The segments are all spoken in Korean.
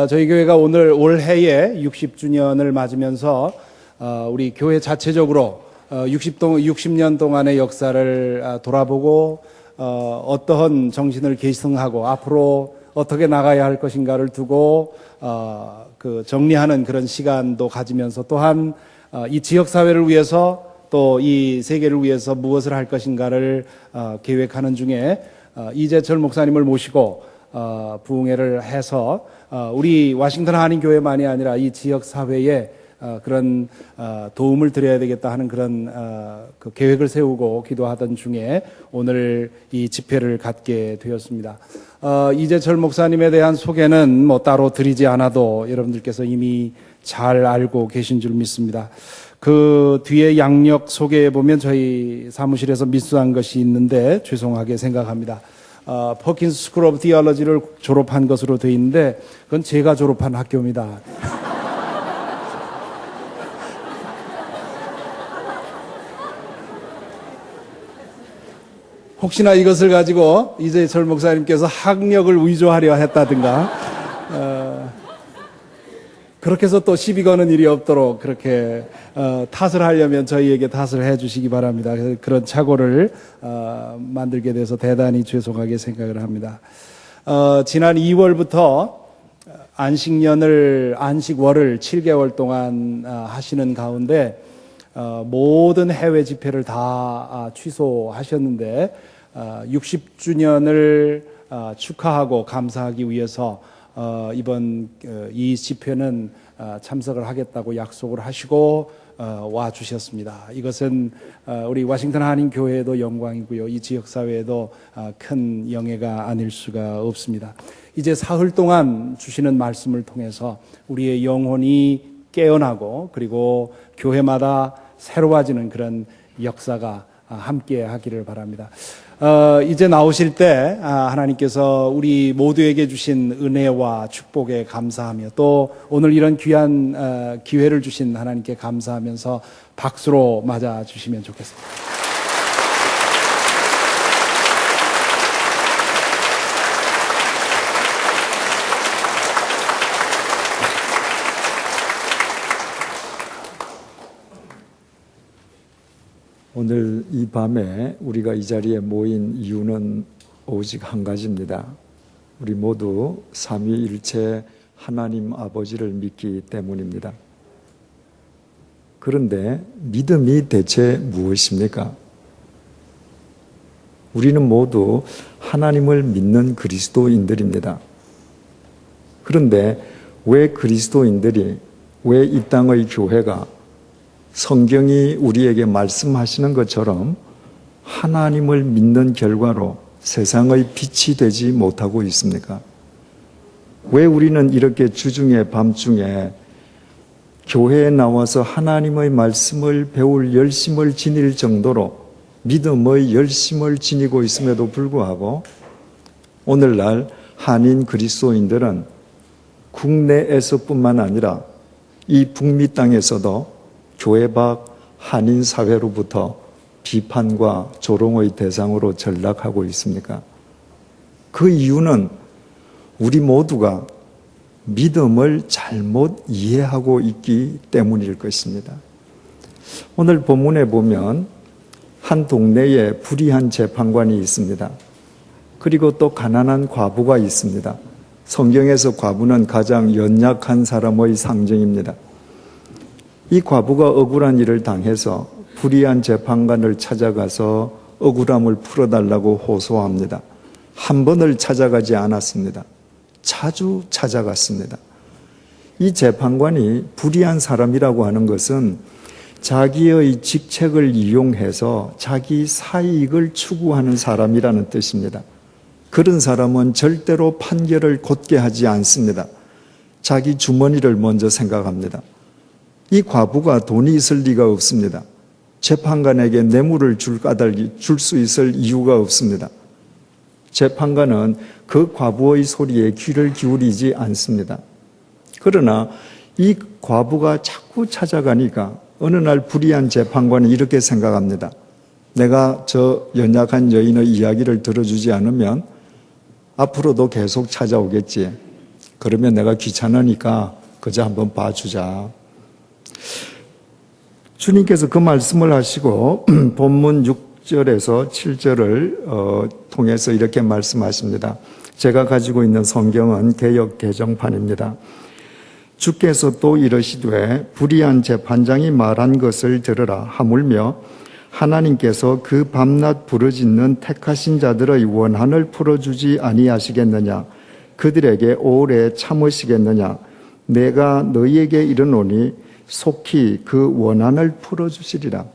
저희 교회가 오늘 올해에 60주년을 맞으면서 우리 교회 자체적으로 60년 동안의 역사를 돌아보고 어떠한 정신을 계승하고 앞으로 어떻게 나가야 할 것인가를 두고 정리하는 그런 시간도 가지면서 또한 이 지역사회를 위해서 또 이 세계를 위해서 무엇을 할 것인가를 계획하는 중에 이재철 목사님을 모시고 부흥회를 해서 우리 워싱턴 한인교회만이 아니라 이 지역사회에 그런 도움을 드려야 되겠다 하는 그런 그 계획을 세우고 기도하던 중에 오늘 이 집회를 갖게 되었습니다. 이재철 목사님에 대한 소개는 뭐 따로 드리지 않아도 여러분들께서 이미 잘 알고 계신 줄 믿습니다. 그 뒤에 양력 소개해 보면 저희 사무실에서 미수한 것이 있는데 죄송하게 생각합니다. 퍼킨스 스쿨 오브 디얼러지를 졸업한 것으로 되어 있는데 그건 제가 졸업한 학교입니다. 혹시나 이것을 가지고 이재철 목사님께서 학력을 위조하려 했다든가 그렇게 해서 또 시비 거는 일이 없도록 그렇게 탓을 하려면 저희에게 탓을 해 주시기 바랍니다. 그런 착오를 만들게 돼서 대단히 죄송하게 생각을 합니다. 지난 2월부터 안식월을 7개월 동안 하시는 가운데 모든 해외 집회를 다 취소하셨는데 60주년을 축하하고 감사하기 위해서 이번 이 집회는 참석을 하겠다고 약속을 하시고 와 주셨습니다. 이것은 우리 워싱턴 한인교회에도 영광이고요. 이 지역사회에도 큰 영예가 아닐 수가 없습니다. 이제 사흘 동안 주시는 말씀을 통해서 우리의 영혼이 깨어나고 그리고 교회마다 새로워지는 그런 역사가 함께 하기를 바랍니다. 이제 나오실 때 하나님께서 우리 모두에게 주신 은혜와 축복에 감사하며 또 오늘 이런 귀한 기회를 주신 하나님께 감사하면서 박수로 맞아 주시면 좋겠습니다. 오늘 이 밤에 우리가 이 자리에 모인 이유는 오직 한 가지입니다. 우리 모두 삼위일체 하나님 아버지를 믿기 때문입니다. 그런데 믿음이 대체 무엇입니까? 우리는 모두 하나님을 믿는 그리스도인들입니다. 그런데 왜 그리스도인들이, 왜 이 땅의 교회가 성경이 우리에게 말씀하시는 것처럼 하나님을 믿는 결과로 세상의 빛이 되지 못하고 있습니까? 왜 우리는 이렇게 주중에 밤중에 교회에 나와서 하나님의 말씀을 배울 열심을 지닐 정도로 믿음의 열심을 지니고 있음에도 불구하고 오늘날 한인 그리스도인들은 국내에서뿐만 아니라 이 북미 땅에서도 교회 밖 한인 사회로부터 비판과 조롱의 대상으로 전락하고 있습니까? 그 이유는 우리 모두가 믿음을 잘못 이해하고 있기 때문일 것입니다. 오늘 본문에 보면 한 동네에 불의한 재판관이 있습니다. 그리고 또 가난한 과부가 있습니다. 성경에서 과부는 가장 연약한 사람의 상징입니다. 이 과부가 억울한 일을 당해서 불의한 재판관을 찾아가서 억울함을 풀어달라고 호소합니다. 한 번을 찾아가지 않았습니다. 자주 찾아갔습니다. 이 재판관이 불의한 사람이라고 하는 것은 자기의 직책을 이용해서 자기 사익을 추구하는 사람이라는 뜻입니다. 그런 사람은 절대로 판결을 곧게 하지 않습니다. 자기 주머니를 먼저 생각합니다. 이 과부가 돈이 있을 리가 없습니다. 재판관에게 뇌물을 줄 수 있을 이유가 없습니다. 재판관은 그 과부의 소리에 귀를 기울이지 않습니다. 그러나 이 과부가 자꾸 찾아가니까 어느 날 불의한 재판관은 이렇게 생각합니다. 내가 저 연약한 여인의 이야기를 들어주지 않으면 앞으로도 계속 찾아오겠지. 그러면 내가 귀찮으니까 그저 한번 봐주자. 주님께서 그 말씀을 하시고 본문 6절에서 7절을 통해서 이렇게 말씀하십니다. 제가 가지고 있는 성경은 개역 개정판입니다. 주께서 또 이르시되 불의한 재판장이 말한 것을 들으라 하물며 하나님께서 그 밤낮 부르짖는 택하신 자들의 원한을 풀어주지 아니하시겠느냐? 그들에게 오래 참으시겠느냐? 내가 너희에게 이르노니 속히 그 원한을 풀어주시리라.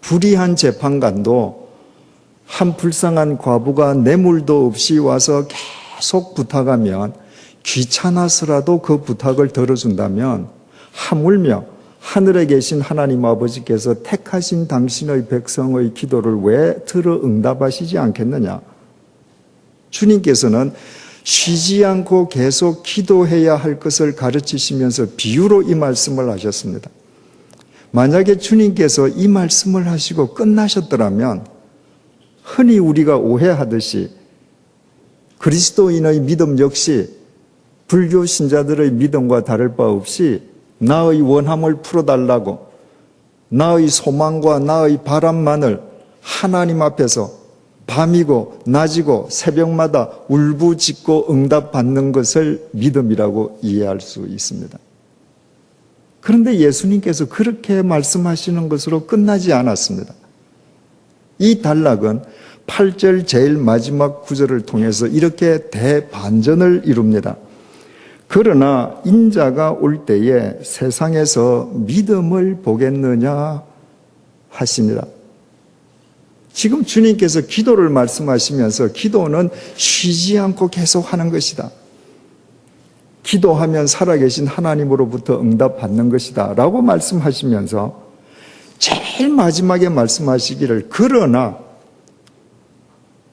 불의한 재판관도 한 불쌍한 과부가 뇌물도 없이 와서 계속 부탁하면 귀찮아서라도 그 부탁을 들어준다면 하물며 하늘에 계신 하나님 아버지께서 택하신 당신의 백성의 기도를 왜 들어 응답하시지 않겠느냐? 주님께서는 쉬지 않고 계속 기도해야 할 것을 가르치시면서 비유로 이 말씀을 하셨습니다. 만약에 주님께서 이 말씀을 하시고 끝나셨더라면 흔히 우리가 오해하듯이 그리스도인의 믿음 역시 불교 신자들의 믿음과 다를 바 없이 나의 원함을 풀어달라고 나의 소망과 나의 바람만을 하나님 앞에서 밤이고 낮이고 새벽마다 울부짖고 응답받는 것을 믿음이라고 이해할 수 있습니다. 그런데 예수님께서 그렇게 말씀하시는 것으로 끝나지 않았습니다. 이 단락은 8절 제일 마지막 구절을 통해서 이렇게 대반전을 이룹니다. 그러나 인자가 올 때에 세상에서 믿음을 보겠느냐 하시니라. 지금 주님께서 기도를 말씀하시면서 기도는 쉬지 않고 계속 하는 것이다. 기도하면 살아계신 하나님으로부터 응답받는 것이다 라고 말씀하시면서 제일 마지막에 말씀하시기를 그러나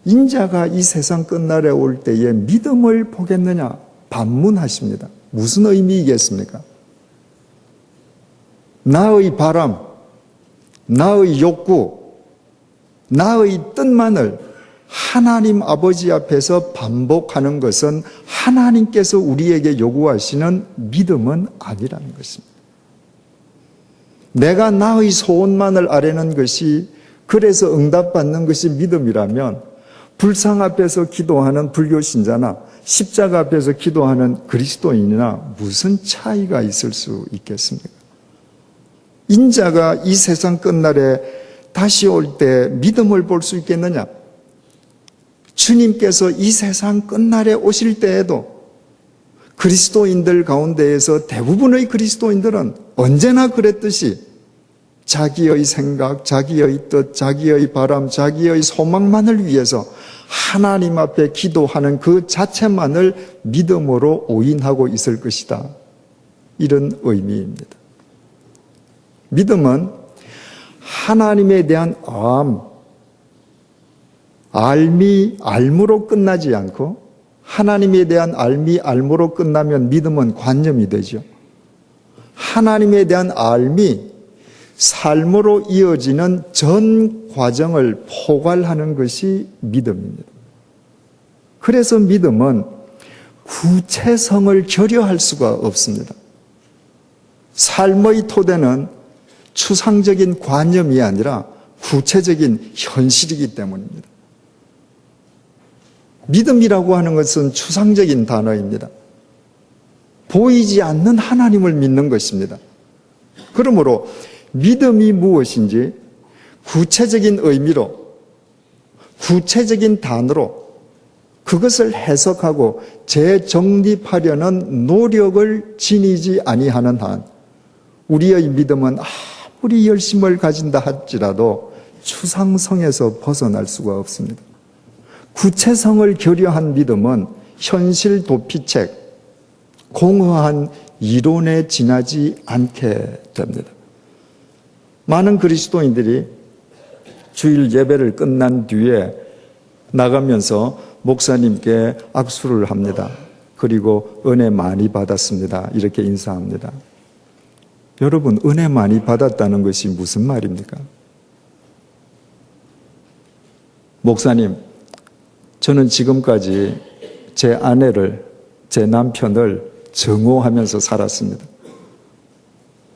인자가 이 세상 끝날에 올 때에 믿음을 보겠느냐 반문하십니다. 무슨 의미이겠습니까? 나의 바람, 나의 욕구, 나의 뜻만을 하나님 아버지 앞에서 반복하는 것은 하나님께서 우리에게 요구하시는 믿음은 아니라는 것입니다. 내가 나의 소원만을 아뢰는 것이 그래서 응답받는 것이 믿음이라면 불상 앞에서 기도하는 불교 신자나 십자가 앞에서 기도하는 그리스도인이나 무슨 차이가 있을 수 있겠습니까? 인자가 이 세상 끝날에 다시 올 때 믿음을 볼 수 있겠느냐? 주님께서 이 세상 끝날에 오실 때에도 그리스도인들 가운데에서 대부분의 그리스도인들은 언제나 그랬듯이 자기의 생각, 자기의 뜻, 자기의 바람, 자기의 소망만을 위해서 하나님 앞에 기도하는 그 자체만을 믿음으로 오인하고 있을 것이다. 이런 의미입니다. 믿음은 하나님에 대한 알무로 끝나지 않고 하나님에 대한 알무로 끝나면 믿음은 관념이 되죠. 하나님에 대한 알미, 삶으로 이어지는 전 과정을 포괄하는 것이 믿음입니다. 그래서 믿음은 구체성을 결여할 수가 없습니다. 삶의 토대는 추상적인 관념이 아니라 구체적인 현실이기 때문입니다. 믿음이라고 하는 것은 추상적인 단어입니다. 보이지 않는 하나님을 믿는 것입니다. 그러므로 믿음이 무엇인지 구체적인 의미로, 구체적인 단어로 그것을 해석하고 재정립하려는 노력을 지니지 아니하는 한 우리의 믿음은 아무리 열심을 가진다 할지라도 추상성에서 벗어날 수가 없습니다. 구체성을 결여한 믿음은 현실 도피책, 공허한 이론에 지나지 않게 됩니다. 많은 그리스도인들이 주일 예배를 끝난 뒤에 나가면서 목사님께 악수를 합니다. 그리고 은혜 많이 받았습니다. 이렇게 인사합니다. 여러분, 은혜 많이 받았다는 것이 무슨 말입니까? 목사님, 저는 지금까지 제 아내를 제 남편을 정오하면서 살았습니다.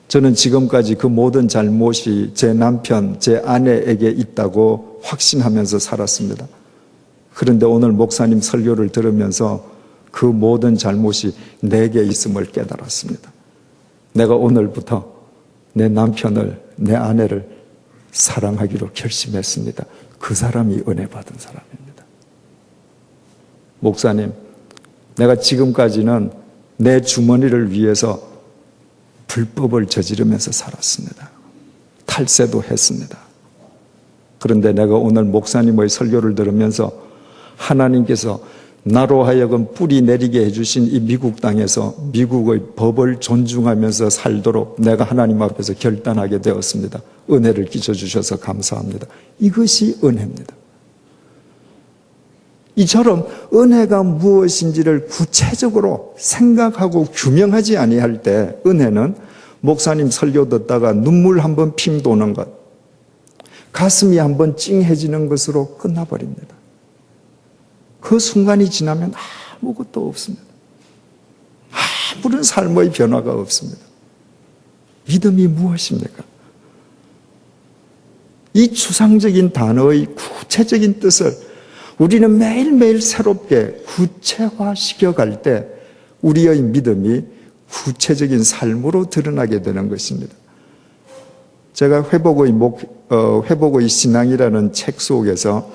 저는 지금까지 그 모든 잘못이 제 남편, 제 아내에게 있다고 확신하면서 살았습니다. 그런데 오늘 목사님 설교를 들으면서 그 모든 잘못이 내게 있음을 깨달았습니다. 내가 오늘부터 내 남편을, 내 아내를 사랑하기로 결심했습니다. 그 사람이 은혜 받은 사람입니다. 목사님, 내가 지금까지는 내 주머니를 위해서 불법을 저지르면서 살았습니다. 탈세도 했습니다. 그런데 내가 오늘 목사님의 설교를 들으면서 하나님께서 나로 하여금 뿌리 내리게 해주신 이 미국 땅에서 미국의 법을 존중하면서 살도록 내가 하나님 앞에서 결단하게 되었습니다. 은혜를 끼쳐주셔서 감사합니다. 이것이 은혜입니다. 이처럼 은혜가 무엇인지를 구체적으로 생각하고 규명하지 아니할 때 은혜는 목사님 설교 듣다가 눈물 한번 핑 도는 것, 가슴이 한번 찡해지는 것으로 끝나버립니다. 그 순간이 지나면 아무것도 없습니다. 아무런 삶의 변화가 없습니다. 믿음이 무엇입니까? 이 추상적인 단어의 구체적인 뜻을 우리는 매일매일 새롭게 구체화시켜갈 때 우리의 믿음이 구체적인 삶으로 드러나게 되는 것입니다. 제가 회복의 신앙이라는 책 속에서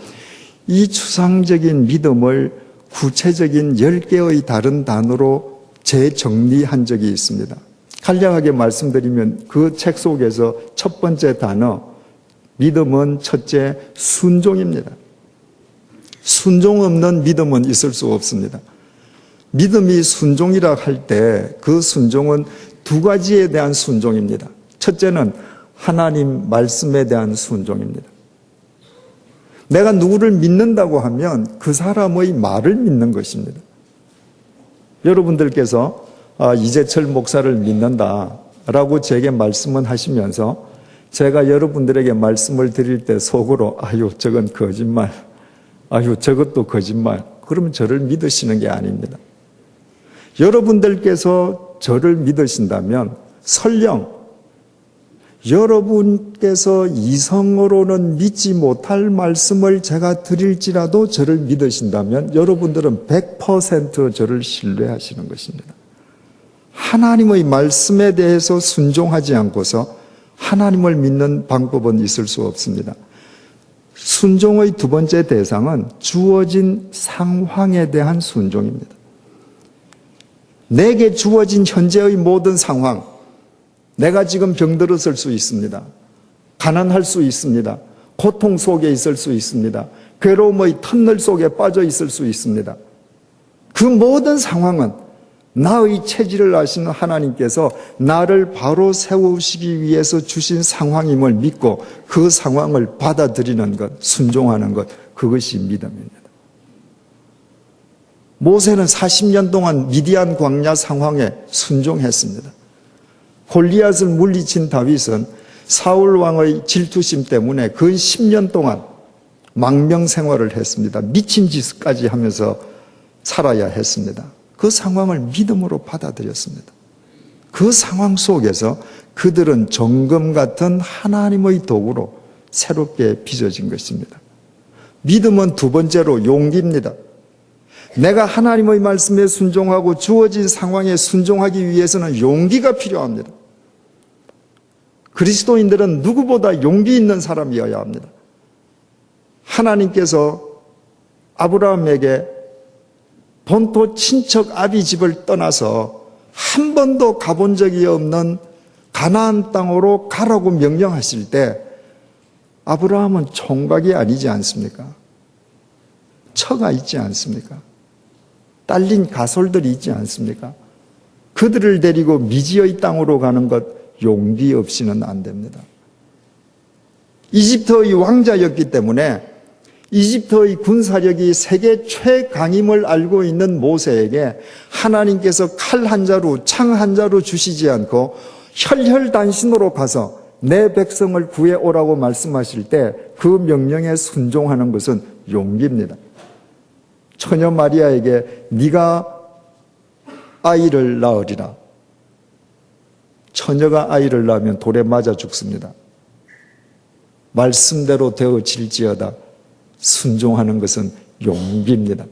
이 추상적인 믿음을 구체적인 10개의 다른 단어로 재정리한 적이 있습니다. 간략하게 말씀드리면 그 책 속에서 첫 번째 단어, 믿음은 첫째 순종입니다. 순종 없는 믿음은 있을 수 없습니다. 믿음이 순종이라 할 때 그 순종은 두 가지에 대한 순종입니다. 첫째는 하나님 말씀에 대한 순종입니다. 내가 누구를 믿는다고 하면 그 사람의 말을 믿는 것입니다. 여러분들께서 이재철 목사를 믿는다라고 제게 말씀을 하시면서 제가 여러분들에게 말씀을 드릴 때 속으로 아유 저건 거짓말, 아유 저것도 거짓말, 그러면 저를 믿으시는 게 아닙니다. 여러분들께서 저를 믿으신다면 설령 여러분께서 이성으로는 믿지 못할 말씀을 제가 드릴지라도 저를 믿으신다면 여러분들은 100% 저를 신뢰하시는 것입니다. 하나님의 말씀에 대해서 순종하지 않고서 하나님을 믿는 방법은 있을 수 없습니다. 순종의 두 번째 대상은 주어진 상황에 대한 순종입니다. 내게 주어진 현재의 모든 상황, 내가 지금 병들었을 수 있습니다. 가난할 수 있습니다. 고통 속에 있을 수 있습니다. 괴로움의 터널 속에 빠져 있을 수 있습니다. 그 모든 상황은 나의 체질을 아시는 하나님께서 나를 바로 세우시기 위해서 주신 상황임을 믿고 그 상황을 받아들이는 것, 순종하는 것, 그것이 믿음입니다. 모세는 40년 동안 미디안 광야 상황에 순종했습니다. 골리앗을 물리친 다윗은 사울 왕의 질투심 때문에 근 10년 동안 망명 생활을 했습니다. 미친 짓까지 하면서 살아야 했습니다. 그 상황을 믿음으로 받아들였습니다. 그 상황 속에서 그들은 정금 같은 하나님의 도구로 새롭게 빚어진 것입니다. 믿음은 두 번째로 용기입니다. 내가 하나님의 말씀에 순종하고 주어진 상황에 순종하기 위해서는 용기가 필요합니다. 그리스도인들은 누구보다 용기 있는 사람이어야 합니다. 하나님께서 아브라함에게 본토 친척 아비 집을 떠나서 한 번도 가본 적이 없는 가나안 땅으로 가라고 명령하실 때 아브라함은 총각이 아니지 않습니까? 처가 있지 않습니까? 딸린 가솔들이 있지 않습니까? 그들을 데리고 미지의 땅으로 가는 것 용기 없이는 안 됩니다. 이집트의 왕자였기 때문에 이집트의 군사력이 세계 최강임을 알고 있는 모세에게 하나님께서 칼 한 자루, 창 한 자루 주시지 않고 혈혈단신으로 가서 내 백성을 구해오라고 말씀하실 때 그 명령에 순종하는 것은 용기입니다. 처녀 마리아에게 네가 아이를 낳으리라. 처녀가 아이를 낳으면 돌에 맞아 죽습니다. 말씀대로 되어질지어다. 순종하는 것은 용기입니다.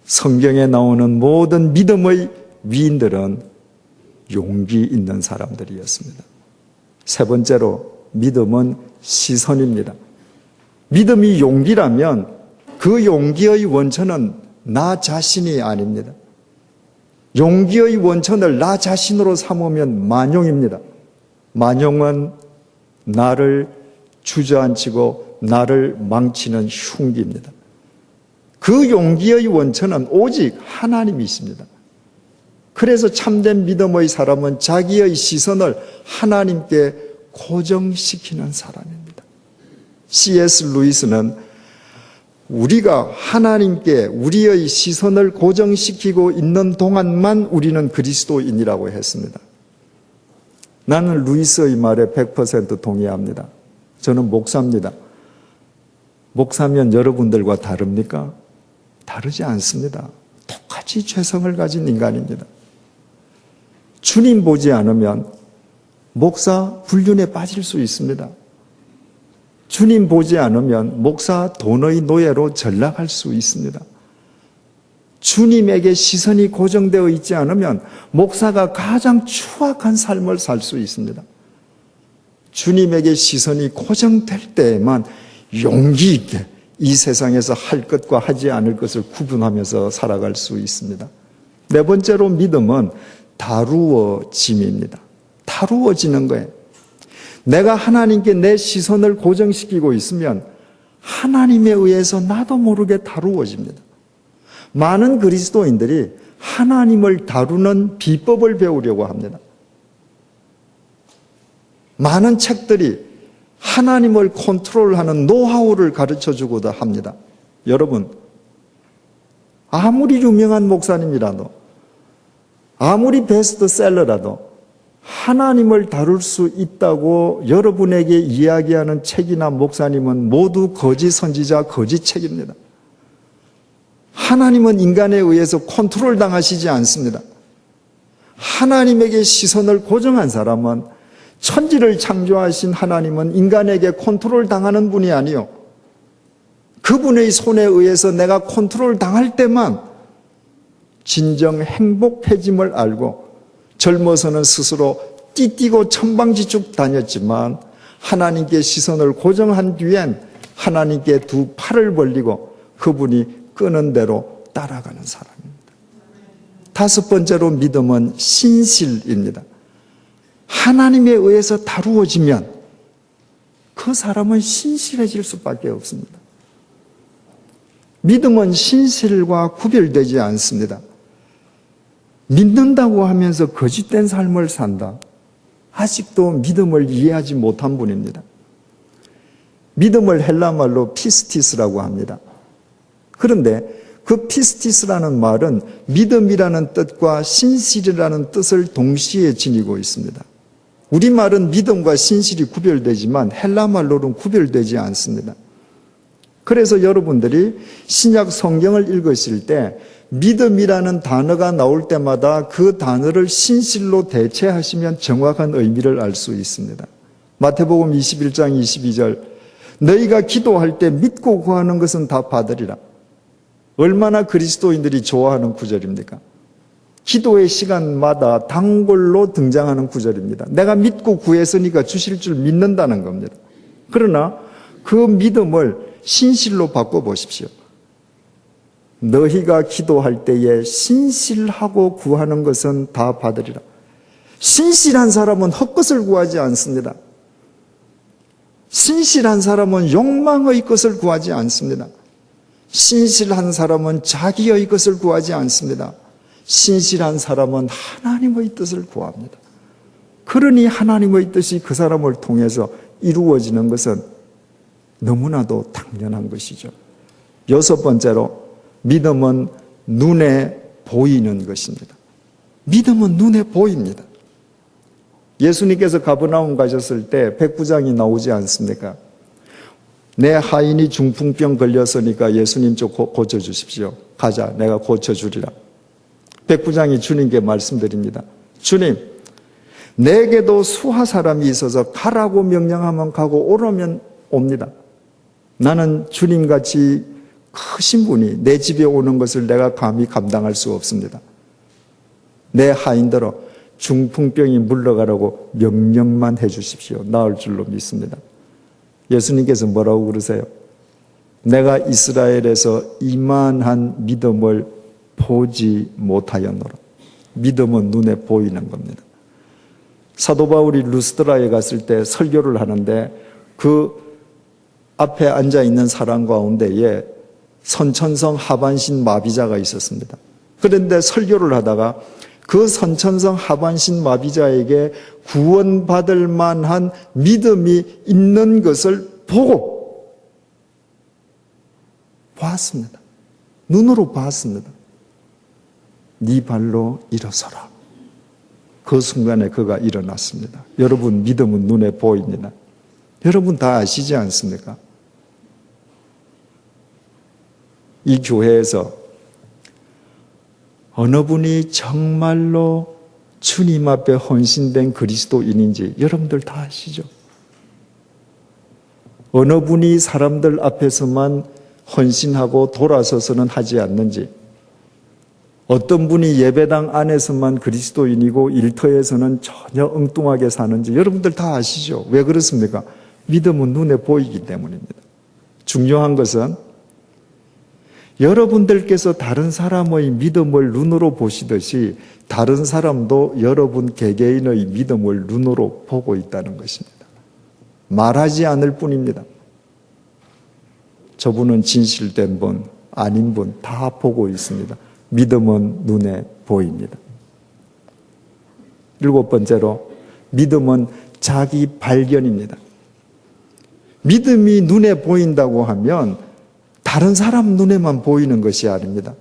성경에 나오는 모든 믿음의 위인들은 용기 있는 사람들이었습니다. 세 번째로 믿음은 시선입니다. 믿음이 용기라면 그 용기의 원천은 나 자신이 아닙니다. 용기의 원천을 나 자신으로 삼으면 만용입니다. 만용은 나를 주저앉히고 나를 망치는 흉기입니다. 그 용기의 원천은 오직 하나님이십니다. 그래서 참된 믿음의 사람은 자기의 시선을 하나님께 고정시키는 사람입니다. C.S. 루이스는 우리가 하나님께 우리의 시선을 고정시키고 있는 동안만 우리는 그리스도인이라고 했습니다. 나는 루이스의 말에 100% 동의합니다. 저는 목사입니다. 목사면 여러분들과 다릅니까? 다르지 않습니다. 똑같이 죄성을 가진 인간입니다. 주님 보지 않으면 목사 훈련에 빠질 수 있습니다. 주님 보지 않으면 목사 돈의 노예로 전락할 수 있습니다. 주님에게 시선이 고정되어 있지 않으면 목사가 가장 추악한 삶을 살 수 있습니다. 주님에게 시선이 고정될 때에만 용기 있게 이 세상에서 할 것과 하지 않을 것을 구분하면서 살아갈 수 있습니다. 네 번째로 믿음은 다루어짐입니다. 다루어지는 거예요. 내가 하나님께 내 시선을 고정시키고 있으면 하나님에 의해서 나도 모르게 다루어집니다. 많은 그리스도인들이 하나님을 다루는 비법을 배우려고 합니다. 많은 책들이 하나님을 컨트롤하는 노하우를 가르쳐주고도 합니다. 여러분, 아무리 유명한 목사님이라도 아무리 베스트셀러라도 하나님을 다룰 수 있다고 여러분에게 이야기하는 책이나 목사님은 모두 거짓 선지자, 거짓 책입니다. 하나님은 인간에 의해서 컨트롤 당하시지 않습니다. 하나님에게 시선을 고정한 사람은 천지를 창조하신 하나님은 인간에게 컨트롤 당하는 분이 아니요. 그분의 손에 의해서 내가 컨트롤 당할 때만 진정 행복해짐을 알고 젊어서는 스스로 띠띠고 천방지축 다녔지만 하나님께 시선을 고정한 뒤엔 하나님께 두 팔을 벌리고 그분이 끄는 대로 따라가는 사람입니다. 다섯 번째로 믿음은 신실입니다. 하나님에 의해서 다루어지면 그 사람은 신실해질 수밖에 없습니다. 믿음은 신실과 구별되지 않습니다. 믿는다고 하면서 거짓된 삶을 산다. 아직도 믿음을 이해하지 못한 분입니다. 믿음을 헬라말로 피스티스라고 합니다. 그런데 그 피스티스라는 말은 믿음이라는 뜻과 신실이라는 뜻을 동시에 지니고 있습니다. 우리말은 믿음과 신실이 구별되지만 헬라말로는 구별되지 않습니다. 그래서 여러분들이 신약 성경을 읽으실 때 믿음이라는 단어가 나올 때마다 그 단어를 신실로 대체하시면 정확한 의미를 알 수 있습니다. 마태복음 21장 22절 너희가 기도할 때 믿고 구하는 것은 다 받으리라. 얼마나 그리스도인들이 좋아하는 구절입니까? 기도의 시간마다 단골로 등장하는 구절입니다. 내가 믿고 구했으니까 주실 줄 믿는다는 겁니다. 그러나 그 믿음을 신실로 바꿔보십시오. 너희가 기도할 때에 신실하고 구하는 것은 다 받으리라. 신실한 사람은 헛것을 구하지 않습니다. 신실한 사람은 욕망의 것을 구하지 않습니다. 신실한 사람은 자기의 것을 구하지 않습니다. 신실한 사람은 하나님의 뜻을 구합니다. 그러니 하나님의 뜻이 그 사람을 통해서 이루어지는 것은 너무나도 당연한 것이죠. 여섯 번째로 믿음은 눈에 보이는 것입니다. 믿음은 눈에 보입니다. 예수님께서 가버나움 가셨을 때 백부장이 나오지 않습니까? 내 하인이 중풍병 걸렸으니까 예수님 좀 고쳐주십시오. 가자, 내가 고쳐주리라. 백부장이 주님께 말씀드립니다. 주님, 내게도 수하 사람이 있어서 가라고 명령하면 가고 오라면 옵니다. 나는 주님같이 크신 분이 내 집에 오는 것을 내가 감히 감당할 수 없습니다. 내 하인들어 중풍병이 물러가라고 명령만 해 주십시오. 나을 줄로 믿습니다. 예수님께서 뭐라고 그러세요? 내가 이스라엘에서 이만한 믿음을 보지 못하였노라. 믿음은 눈에 보이는 겁니다. 사도 바울이 루스드라에 갔을 때 설교를 하는데 그 앞에 앉아 있는 사람 가운데에 선천성 하반신 마비자가 있었습니다. 그런데 설교를 하다가 그 선천성 하반신 마비자에게 구원받을 만한 믿음이 있는 것을 보고 봤습니다. 눈으로 봤습니다. 네 발로 일어서라. 그 순간에 그가 일어났습니다. 여러분, 믿음은 눈에 보입니다. 여러분 다 아시지 않습니까? 이 교회에서 어느 분이 정말로 주님 앞에 헌신된 그리스도인인지 여러분들 다 아시죠? 어느 분이 사람들 앞에서만 헌신하고 돌아서서는 하지 않는지, 어떤 분이 예배당 안에서만 그리스도인이고 일터에서는 전혀 엉뚱하게 사는지 여러분들 다 아시죠? 왜 그렇습니까? 믿음은 눈에 보이기 때문입니다. 중요한 것은 여러분들께서 다른 사람의 믿음을 눈으로 보시듯이 다른 사람도 여러분 개개인의 믿음을 눈으로 보고 있다는 것입니다. 말하지 않을 뿐입니다. 저분은 진실된 분, 아닌 분 다 보고 있습니다. 믿음은 눈에 보입니다. 7번째로, 믿음은 자기 발견입니다. 믿음이 눈에 보인다고 하면 다른 사람 눈에만 보이는 것이 아닙니다.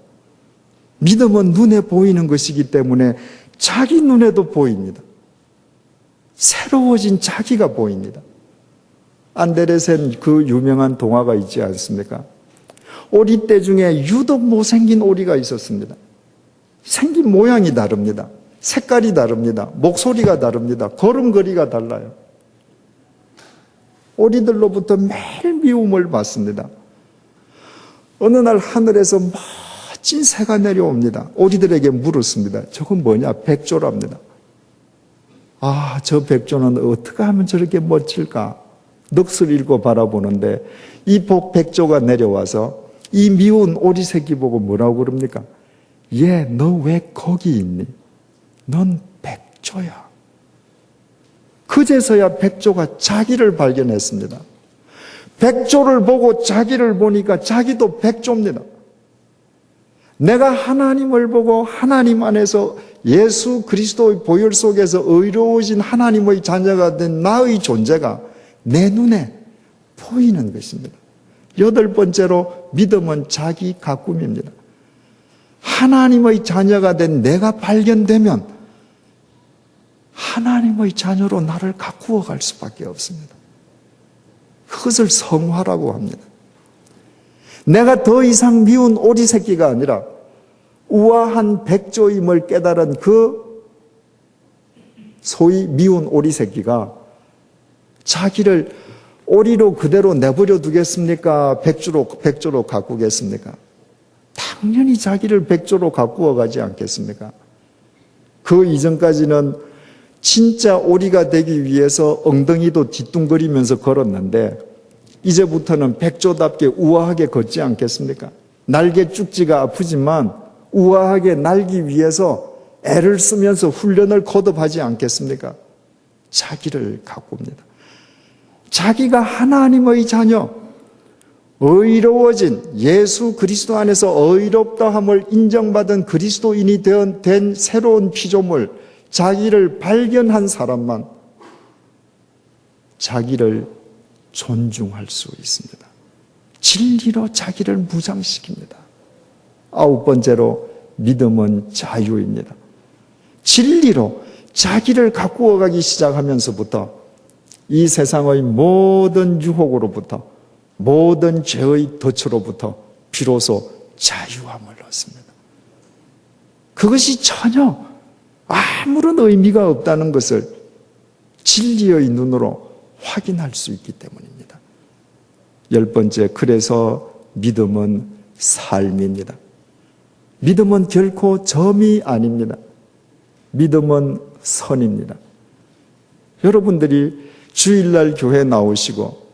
믿음은 눈에 보이는 것이기 때문에 자기 눈에도 보입니다. 새로워진 자기가 보입니다. 안데르센 그 유명한 동화가 있지 않습니까? 오리떼 중에 유독 못생긴 오리가 있었습니다. 생긴 모양이 다릅니다. 색깔이 다릅니다. 목소리가 다릅니다. 걸음걸이가 달라요. 오리들로부터 매일 미움을 받습니다. 어느 날 하늘에서 멋진 새가 내려옵니다. 오리들에게 물었습니다. 저건 뭐냐? 백조랍니다. 아, 저 백조는 어떻게 하면 저렇게 멋질까? 넋을 잃고 바라보는데 이 백조가 내려와서 이 미운 오리 새끼 보고 뭐라고 그럽니까? 얘, 너 왜 거기 있니? 넌 백조야. 그제서야 백조가 자기를 발견했습니다. 백조를 보고 자기를 보니까 자기도 백조입니다. 내가 하나님을 보고 하나님 안에서 예수 그리스도의 보혈 속에서 의로워진 하나님의 자녀가 된 나의 존재가 내 눈에 보이는 것입니다. 8번째로, 믿음은 자기 가꿈입니다. 하나님의 자녀가 된 내가 발견되면 하나님의 자녀로 나를 가꾸어 갈 수밖에 없습니다. 그것을 성화라고 합니다. 내가 더 이상 미운 오리 새끼가 아니라 우아한 백조임을 깨달은 그 소위 미운 오리 새끼가 자기를 오리로 그대로 내버려 두겠습니까? 백조로 가꾸겠습니까? 당연히 자기를 백조로 가꾸어 가지 않겠습니까? 그 이전까지는 진짜 오리가 되기 위해서 엉덩이도 뒤뚱거리면서 걸었는데 이제부터는 백조답게 우아하게 걷지 않겠습니까? 날개 쭉지가 아프지만 우아하게 날기 위해서 애를 쓰면서 훈련을 거듭하지 않겠습니까? 자기를 가꿉니다. 자기가 하나님의 자녀, 의로워진 예수 그리스도 안에서 의롭다함을 인정받은 그리스도인이 된 새로운 피조물, 자기를 발견한 사람만 자기를 존중할 수 있습니다. 진리로 자기를 무장시킵니다. 9번째로, 믿음은 자유입니다. 진리로 자기를 가꾸어 가기 시작하면서부터 이 세상의 모든 유혹으로부터, 모든 죄의 덫으로부터 비로소 자유함을 얻습니다. 그것이 전혀 아무런 의미가 없다는 것을 진리의 눈으로 확인할 수 있기 때문입니다. 10번째, 그래서 믿음은 삶입니다. 믿음은 결코 점이 아닙니다. 믿음은 선입니다. 여러분들이 주일날 교회 나오시고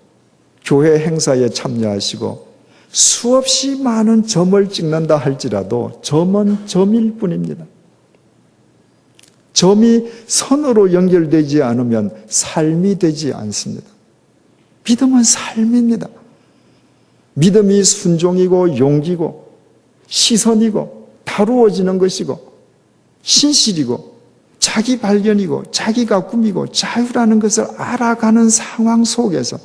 교회 행사에 참여하시고 수없이 많은 점을 찍는다 할지라도 점은 점일 뿐입니다. 점이 선으로 연결되지 않으면 삶이 되지 않습니다. 믿음은 삶입니다. 믿음이 순종이고 용기고 시선이고 다루어지는 것이고 신실이고 자기 발견이고 자기가 꾸미고 자유라는 것을 알아가는 상황 속에서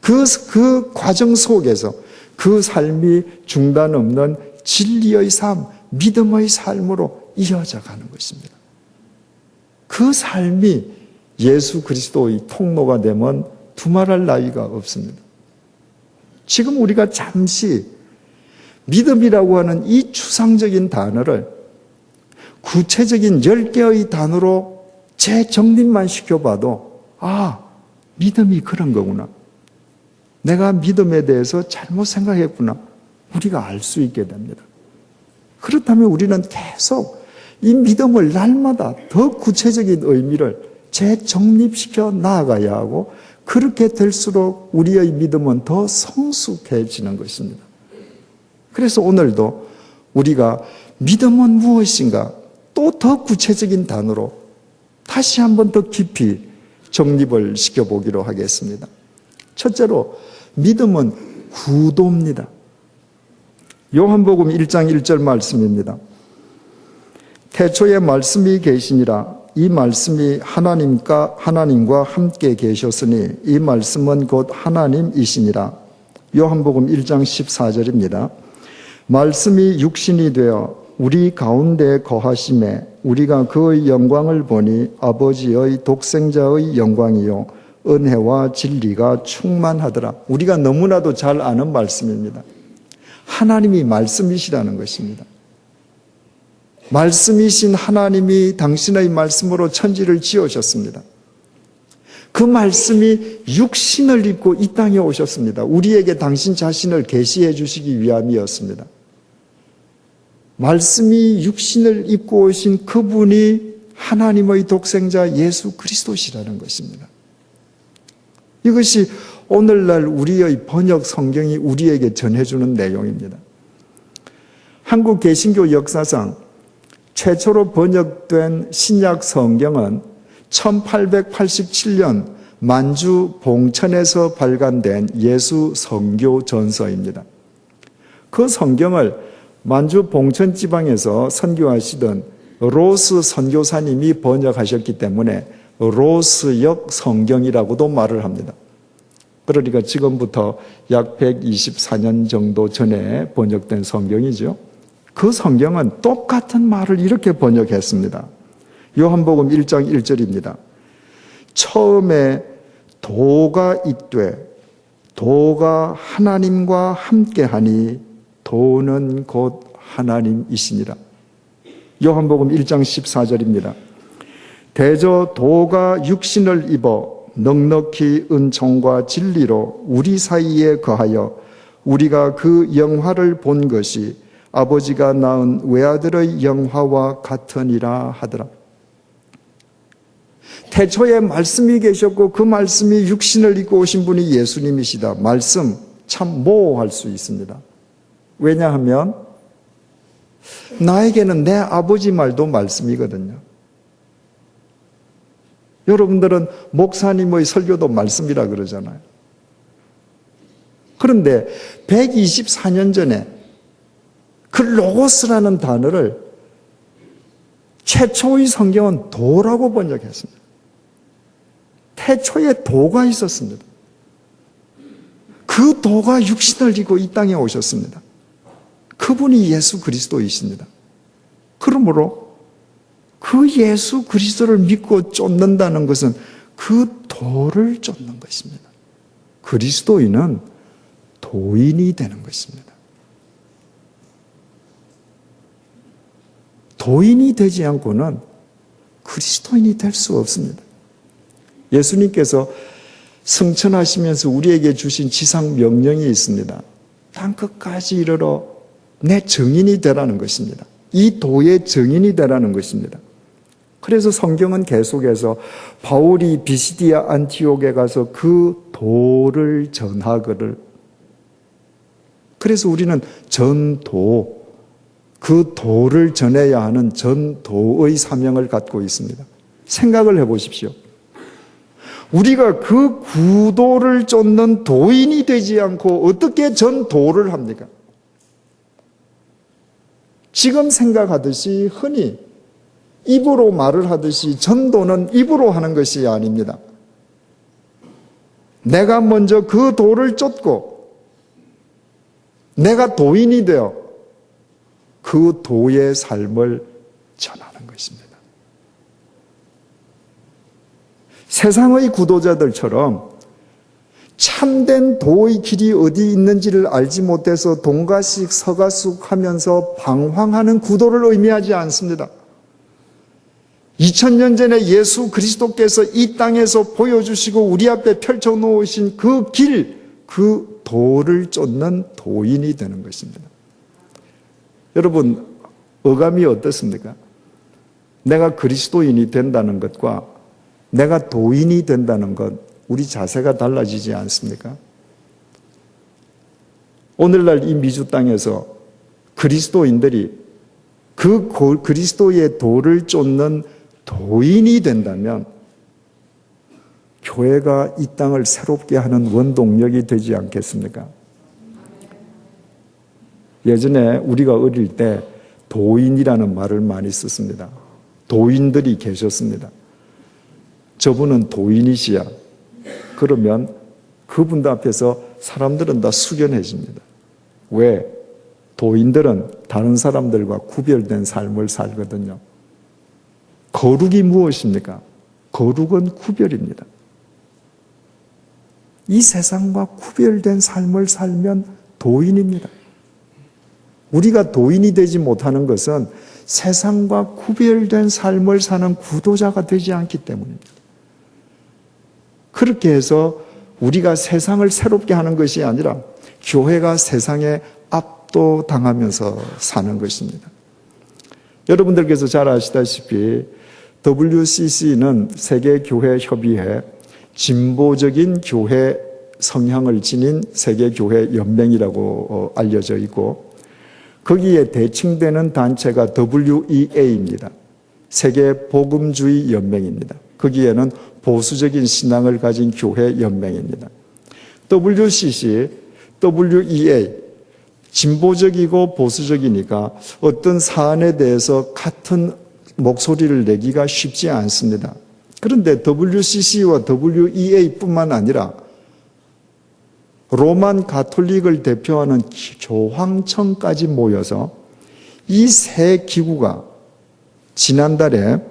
그 과정 속에서 그 삶이 중단 없는 진리의 삶, 믿음의 삶으로 이어져 가는 것입니다. 그 삶이 예수 그리스도의 통로가 되면 두말할 나위가 없습니다. 지금 우리가 잠시 믿음이라고 하는 이 추상적인 단어를 구체적인 10개의 단어로 재정립만 시켜봐도 믿음이 그런 거구나. 내가 믿음에 대해서 잘못 생각했구나. 우리가 알 수 있게 됩니다. 그렇다면 우리는 계속 이 믿음을 날마다 더 구체적인 의미를 재정립시켜 나아가야 하고 그렇게 될수록 우리의 믿음은 더 성숙해지는 것입니다. 그래서 오늘도 우리가 믿음은 무엇인가 또 더 구체적인 단어로 다시 한번 더 깊이 정립을 시켜보기로 하겠습니다. 첫째로 믿음은 구도입니다. 요한복음 1장 1절 말씀입니다. 태초에 말씀이 계시니라. 이 말씀이 하나님과 함께 계셨으니 이 말씀은 곧 하나님이시니라. 요한복음 1장 14절입니다. 말씀이 육신이 되어 우리 가운데 거하심에 우리가 그의 영광을 보니 아버지의 독생자의 영광이요 은혜와 진리가 충만하더라. 우리가 너무나도 잘 아는 말씀입니다. 하나님이 말씀이시라는 것입니다. 말씀이신 하나님이 당신의 말씀으로 천지를 지으셨습니다. 그 말씀이 육신을 입고 이 땅에 오셨습니다. 우리에게 당신 자신을 계시해 주시기 위함이었습니다. 말씀이 육신을 입고 오신 그분이 하나님의 독생자 예수 그리스도시라는 것입니다. 이것이 오늘날 우리의 번역 성경이 우리에게 전해주는 내용입니다. 한국 개신교 역사상 최초로 번역된 신약 성경은 1887년 만주 봉천에서 발간된 예수 선교 전서입니다. 그 성경을 만주 봉천 지방에서 선교하시던 로스 선교사님이 번역하셨기 때문에 로스역 성경이라고도 말을 합니다. 그러니까 지금부터 약 124년 정도 전에 번역된 성경이죠. 그 성경은 똑같은 말을 이렇게 번역했습니다. 요한복음 1장 1절입니다. 처음에 도가 있되 도가 하나님과 함께하니 도는 곧 하나님이시니라. 요한복음 1장 14절입니다. 대저 도가 육신을 입어 넉넉히 은총과 진리로 우리 사이에 거하여 우리가 그 영화를 본 것이 아버지가 낳은 외아들의 영화와 같으니라 하더라. 태초에 말씀이 계셨고 그 말씀이 육신을 입고 오신 분이 예수님이시다. 말씀 참 모호할 수 있습니다. 왜냐하면 나에게는 내 아버지 말도 말씀이거든요. 여러분들은 목사님의 설교도 말씀이라 그러잖아요. 그런데 124년 전에 그 로고스라는 단어를 최초의 성경은 도라고 번역했습니다. 태초에 도가 있었습니다. 그 도가 육신을 입고 이 땅에 오셨습니다. 그분이 예수 그리스도이십니다. 그러므로 그 예수 그리스도를 믿고 쫓는다는 것은 그 도를 쫓는 것입니다. 그리스도인은 도인이 되는 것입니다. 도인이 되지 않고는 그리스도인이 될 수 없습니다. 예수님께서 승천하시면서 우리에게 주신 지상 명령이 있습니다. 땅끝까지 이르러 내 증인이 되라는 것입니다. 이 도의 증인이 되라는 것입니다. 그래서 성경은 계속해서 바울이 비시디아 안티옥에 가서 그 도를 전하거를, 그래서 우리는 전도, 그 도를 전해야 하는 전도의 사명을 갖고 있습니다. 생각을 해보십시오. 우리가 그 구도를 쫓는 도인이 되지 않고 어떻게 전도를 합니까? 지금 생각하듯이 흔히 입으로 말을 하듯이 전도는 입으로 하는 것이 아닙니다. 내가 먼저 그 도를 쫓고 내가 도인이 되어 그 도의 삶을 전하는 것입니다. 세상의 구도자들처럼 참된 도의 길이 어디 있는지를 알지 못해서 동가씩 서가숙 하면서 방황하는 구도를 의미하지 않습니다. 2000년 전에 예수 그리스도께서 이 땅에서 보여주시고 우리 앞에 펼쳐놓으신 그 길, 그 도를 쫓는 도인이 되는 것입니다. 여러분, 어감이 어떻습니까? 내가 그리스도인이 된다는 것과 내가 도인이 된다는 것, 우리 자세가 달라지지 않습니까? 오늘날 이 미주 땅에서 그리스도인들이 그 그리스도의 도를 쫓는 도인이 된다면 교회가 이 땅을 새롭게 하는 원동력이 되지 않겠습니까? 예전에 우리가 어릴 때 도인이라는 말을 많이 썼습니다. 도인들이 계셨습니다. 저분은 도인이시야. 그러면 그분들 앞에서 사람들은 다 숙연해집니다. 왜? 도인들은 다른 사람들과 구별된 삶을 살거든요. 거룩이 무엇입니까? 거룩은 구별입니다. 이 세상과 구별된 삶을 살면 도인입니다. 우리가 도인이 되지 못하는 것은 세상과 구별된 삶을 사는 구도자가 되지 않기 때문입니다. 그렇게 해서 우리가 세상을 새롭게 하는 것이 아니라 교회가 세상에 압도당하면서 사는 것입니다. 여러분들께서 잘 아시다시피 WCC는 세계교회협의회 진보적인 교회 성향을 지닌 세계교회연맹이라고 알려져 있고 거기에 대칭되는 단체가 WEA입니다. 세계복음주의 연맹입니다. 거기에는 보수적인 신앙을 가진 교회 연맹입니다. WCC, WEA, 진보적이고 보수적이니까 어떤 사안에 대해서 같은 목소리를 내기가 쉽지 않습니다. 그런데 WCC와 WEA뿐만 아니라 로만 가톨릭을 대표하는 교황청까지 모여서 이 세 기구가 지난달에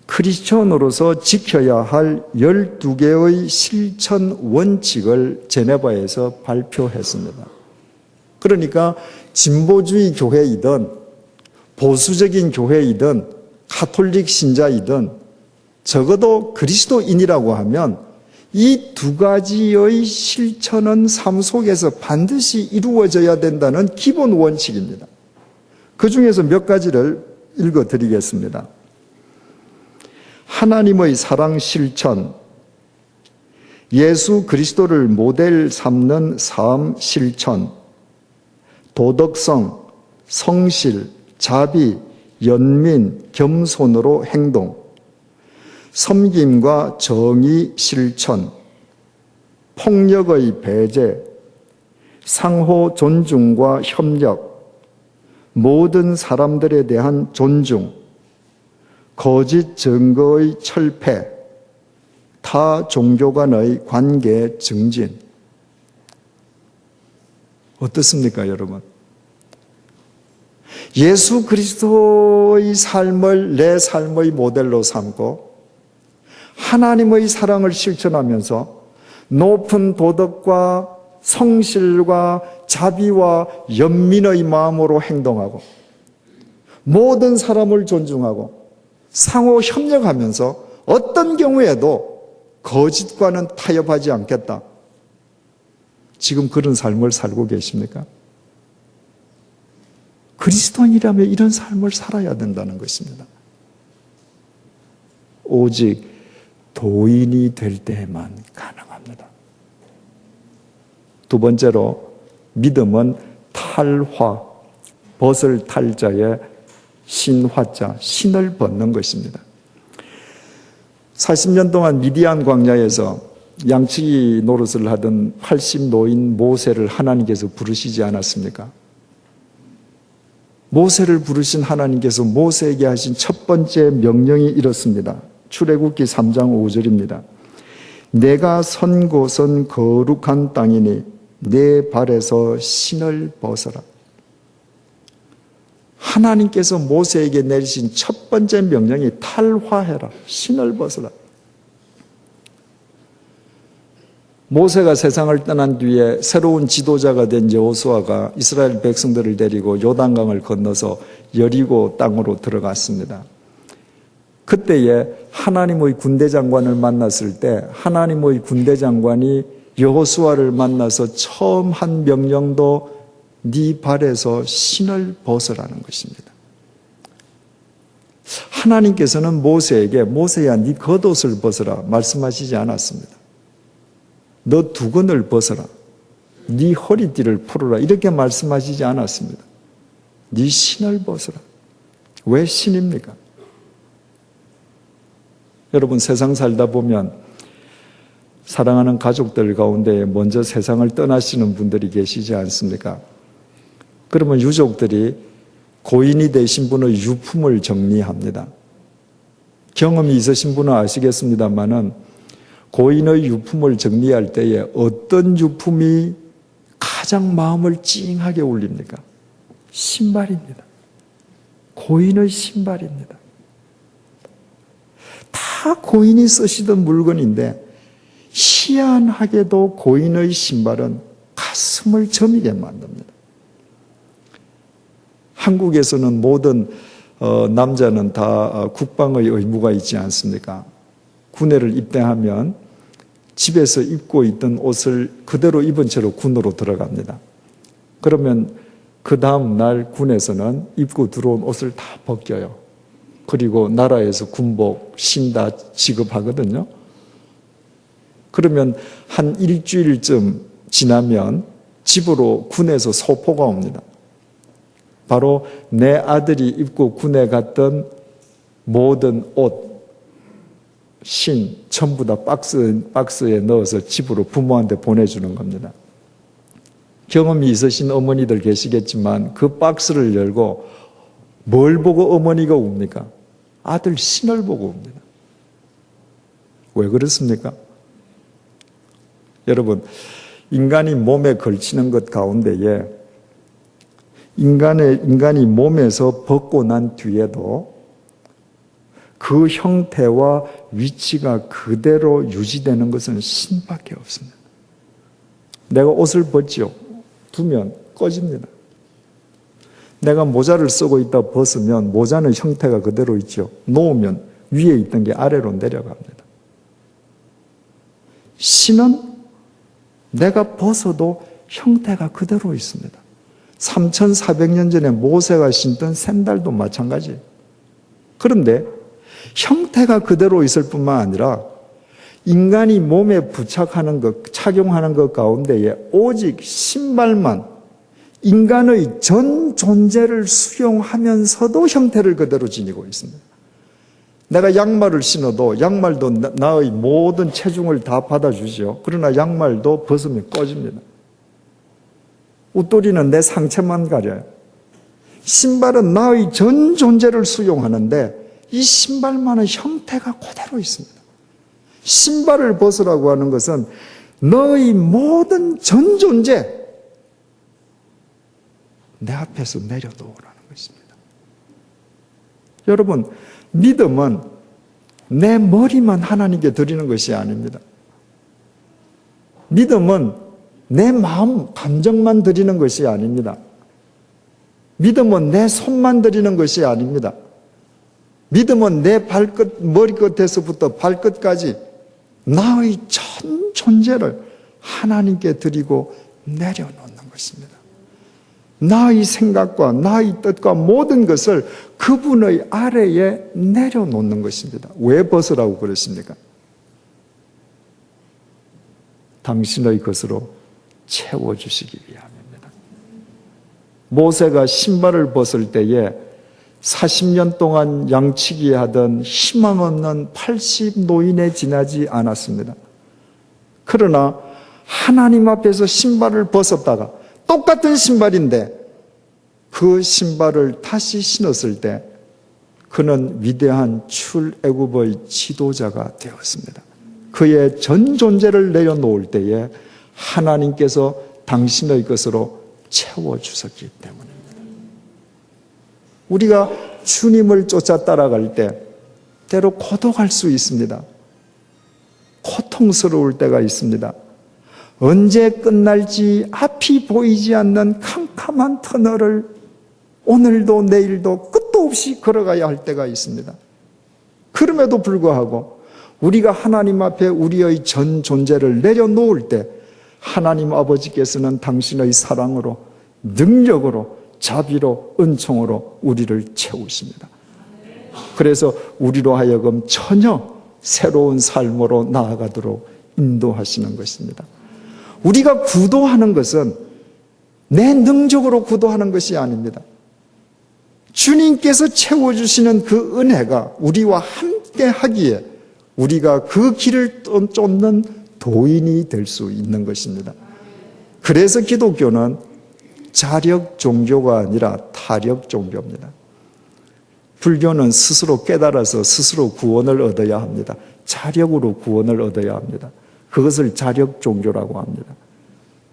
크리스천으로서 지켜야 할 12개의 실천 원칙을 제네바에서 발표했습니다. 그러니까 진보주의 교회이든 보수적인 교회이든 가톨릭 신자이든 적어도 그리스도인이라고 하면 이 두 가지의 실천은 삶 속에서 반드시 이루어져야 된다는 기본 원칙입니다. 그 중에서 몇 가지를 읽어드리겠습니다. 하나님의 사랑 실천, 예수 그리스도를 모델 삼는 삶 실천, 도덕성, 성실, 자비, 연민, 겸손으로 행동, 섬김과 정의 실천, 폭력의 배제, 상호 존중과 협력, 모든 사람들에 대한 존중, 거짓 증거의 철폐, 타 종교 간의 관계 증진. 어떻습니까, 여러분? 예수 그리스도의 삶을 내 삶의 모델로 삼고 하나님의 사랑을 실천하면서 높은 도덕과 성실과 자비와 연민의 마음으로 행동하고 모든 사람을 존중하고 상호 협력하면서 어떤 경우에도 거짓과는 타협하지 않겠다. 지금 그런 삶을 살고 계십니까? 그리스도인이라면 이런 삶을 살아야 된다는 것입니다. 오직 도인이 될 때에만 가능합니다. 두 번째로 믿음은 탈화, 벗을 탈자에 신화자, 신을 벗는 것입니다. 40년 동안 미디안 광야에서 양치기 노릇을 하던 80노인 모세를 하나님께서 부르시지 않았습니까? 모세를 부르신 하나님께서 모세에게 하신 첫 번째 명령이 이렇습니다. 출애굽기 3장 5절입니다. 내가 선 곳은 거룩한 땅이니 내 발에서 신을 벗어라. 하나님께서 모세에게 내리신 첫 번째 명령이 탈화해라. 신을 벗어라. 모세가 세상을 떠난 뒤에 새로운 지도자가 된 여호수아가 이스라엘 백성들을 데리고 요단강을 건너서 여리고 땅으로 들어갔습니다. 그때에 하나님의 군대 장관을 만났을 때 하나님의 군대 장관이 여호수아를 만나서 처음 한 명령도 네 발에서 신을 벗으라는 것입니다. 하나님께서는 모세에게 모세야 네 겉옷을 벗어라 말씀하시지 않았습니다. 너 두건을 벗어라. 네 허리띠를 풀어라. 이렇게 말씀하시지 않았습니다. 네 신을 벗어라. 왜 신입니까? 여러분 세상 살다 보면 사랑하는 가족들 가운데 먼저 세상을 떠나시는 분들이 계시지 않습니까? 그러면 유족들이 고인이 되신 분의 유품을 정리합니다. 경험이 있으신 분은 아시겠습니다만은 고인의 유품을 정리할 때에 어떤 유품이 가장 마음을 찡하게 울립니까? 신발입니다. 고인의 신발입니다. 다 고인이 쓰시던 물건인데 희한하게도 고인의 신발은 가슴을 저미게 만듭니다. 한국에서는 모든 남자는 다 국방의 의무가 있지 않습니까? 군대를 입대하면 집에서 입고 있던 옷을 그대로 입은 채로 군으로 들어갑니다. 그러면 그 다음 날 군에서는 입고 들어온 옷을 다 벗겨요. 그리고 나라에서 군복, 신 다 지급하거든요. 그러면 한 일주일쯤 지나면 집으로 군에서 소포가 옵니다. 바로 내 아들이 입고 군에 갔던 모든 옷, 신 전부 다 박스에 넣어서 집으로 부모한테 보내주는 겁니다. 경험이 있으신 어머니들 계시겠지만 그 박스를 열고 뭘 보고 어머니가 웁니까? 아들 신을 보고 웁니다. 왜 그렇습니까? 여러분, 인간이 몸에 걸치는 것 가운데에 인간이 몸에서 벗고 난 뒤에도 그 형태와 위치가 그대로 유지되는 것은 신밖에 없습니다. 내가 옷을 벗지요. 두면 꺼집니다. 내가 모자를 쓰고 있다 벗으면 모자는 형태가 그대로 있죠. 놓으면 위에 있던 게 아래로 내려갑니다. 신은 내가 벗어도 형태가 그대로 있습니다. 3,400년 전에 모세가 신던 샌들도 마찬가지예요. 그런데 형태가 그대로 있을 뿐만 아니라 인간이 몸에 부착하는 것, 착용하는 것 가운데에 오직 신발만 인간의 전 존재를 수용하면서도 형태를 그대로 지니고 있습니다. 내가 양말을 신어도 양말도 나의 모든 체중을 다 받아주죠. 그러나 양말도 벗으면 꺼집니다. 옷도리는 내 상체만 가려요. 신발은 나의 전 존재를 수용하는데 이 신발만의 형태가 그대로 있습니다. 신발을 벗으라고 하는 것은 너의 모든 전 존재 내 앞에서 내려놓으라는 것입니다. 여러분, 믿음은 내 머리만 하나님께 드리는 것이 아닙니다. 믿음은 내 마음, 감정만 드리는 것이 아닙니다. 믿음은 내 손만 들이는 것이 아닙니다. 믿음은 내 머리끝에서부터 발끝까지 나의 전 존재를 하나님께 드리고 내려놓는 것입니다. 나의 생각과 나의 뜻과 모든 것을 그분의 아래에 내려놓는 것입니다. 왜 벗으라고 그러십니까? 당신의 것으로 채워주시기 위함입니다. 모세가 신발을 벗을 때에 40년 동안 양치기 하던 희망 없는 80 노인에 지나지 않았습니다. 그러나 하나님 앞에서 신발을 벗었다가 똑같은 신발인데 그 신발을 다시 신었을 때 그는 위대한 출애굽의 지도자가 되었습니다. 그의 전 존재를 내려놓을 때에 하나님께서 당신의 것으로 채워주셨기 때문입니다. 우리가 주님을 쫓아 따라갈 때 때로 고독할 수 있습니다. 고통스러울 때가 있습니다. 언제 끝날지 앞이 보이지 않는 캄캄한 터널을 오늘도 내일도 끝도 없이 걸어가야 할 때가 있습니다. 그럼에도 불구하고 우리가 하나님 앞에 우리의 전 존재를 내려놓을 때 하나님 아버지께서는 당신의 사랑으로, 능력으로, 자비로, 은총으로 우리를 채우십니다. 그래서 우리로 하여금 전혀 새로운 삶으로 나아가도록 인도하시는 것입니다. 우리가 구도하는 것은 내 능력으로 구도하는 것이 아닙니다. 주님께서 채워주시는 그 은혜가 우리와 함께 하기에 우리가 그 길을 쫓는 도인이 될 수 있는 것입니다. 그래서 기독교는 자력 종교가 아니라 타력 종교입니다. 불교는 스스로 깨달아서 스스로 구원을 얻어야 합니다. 자력으로 구원을 얻어야 합니다. 그것을 자력 종교라고 합니다.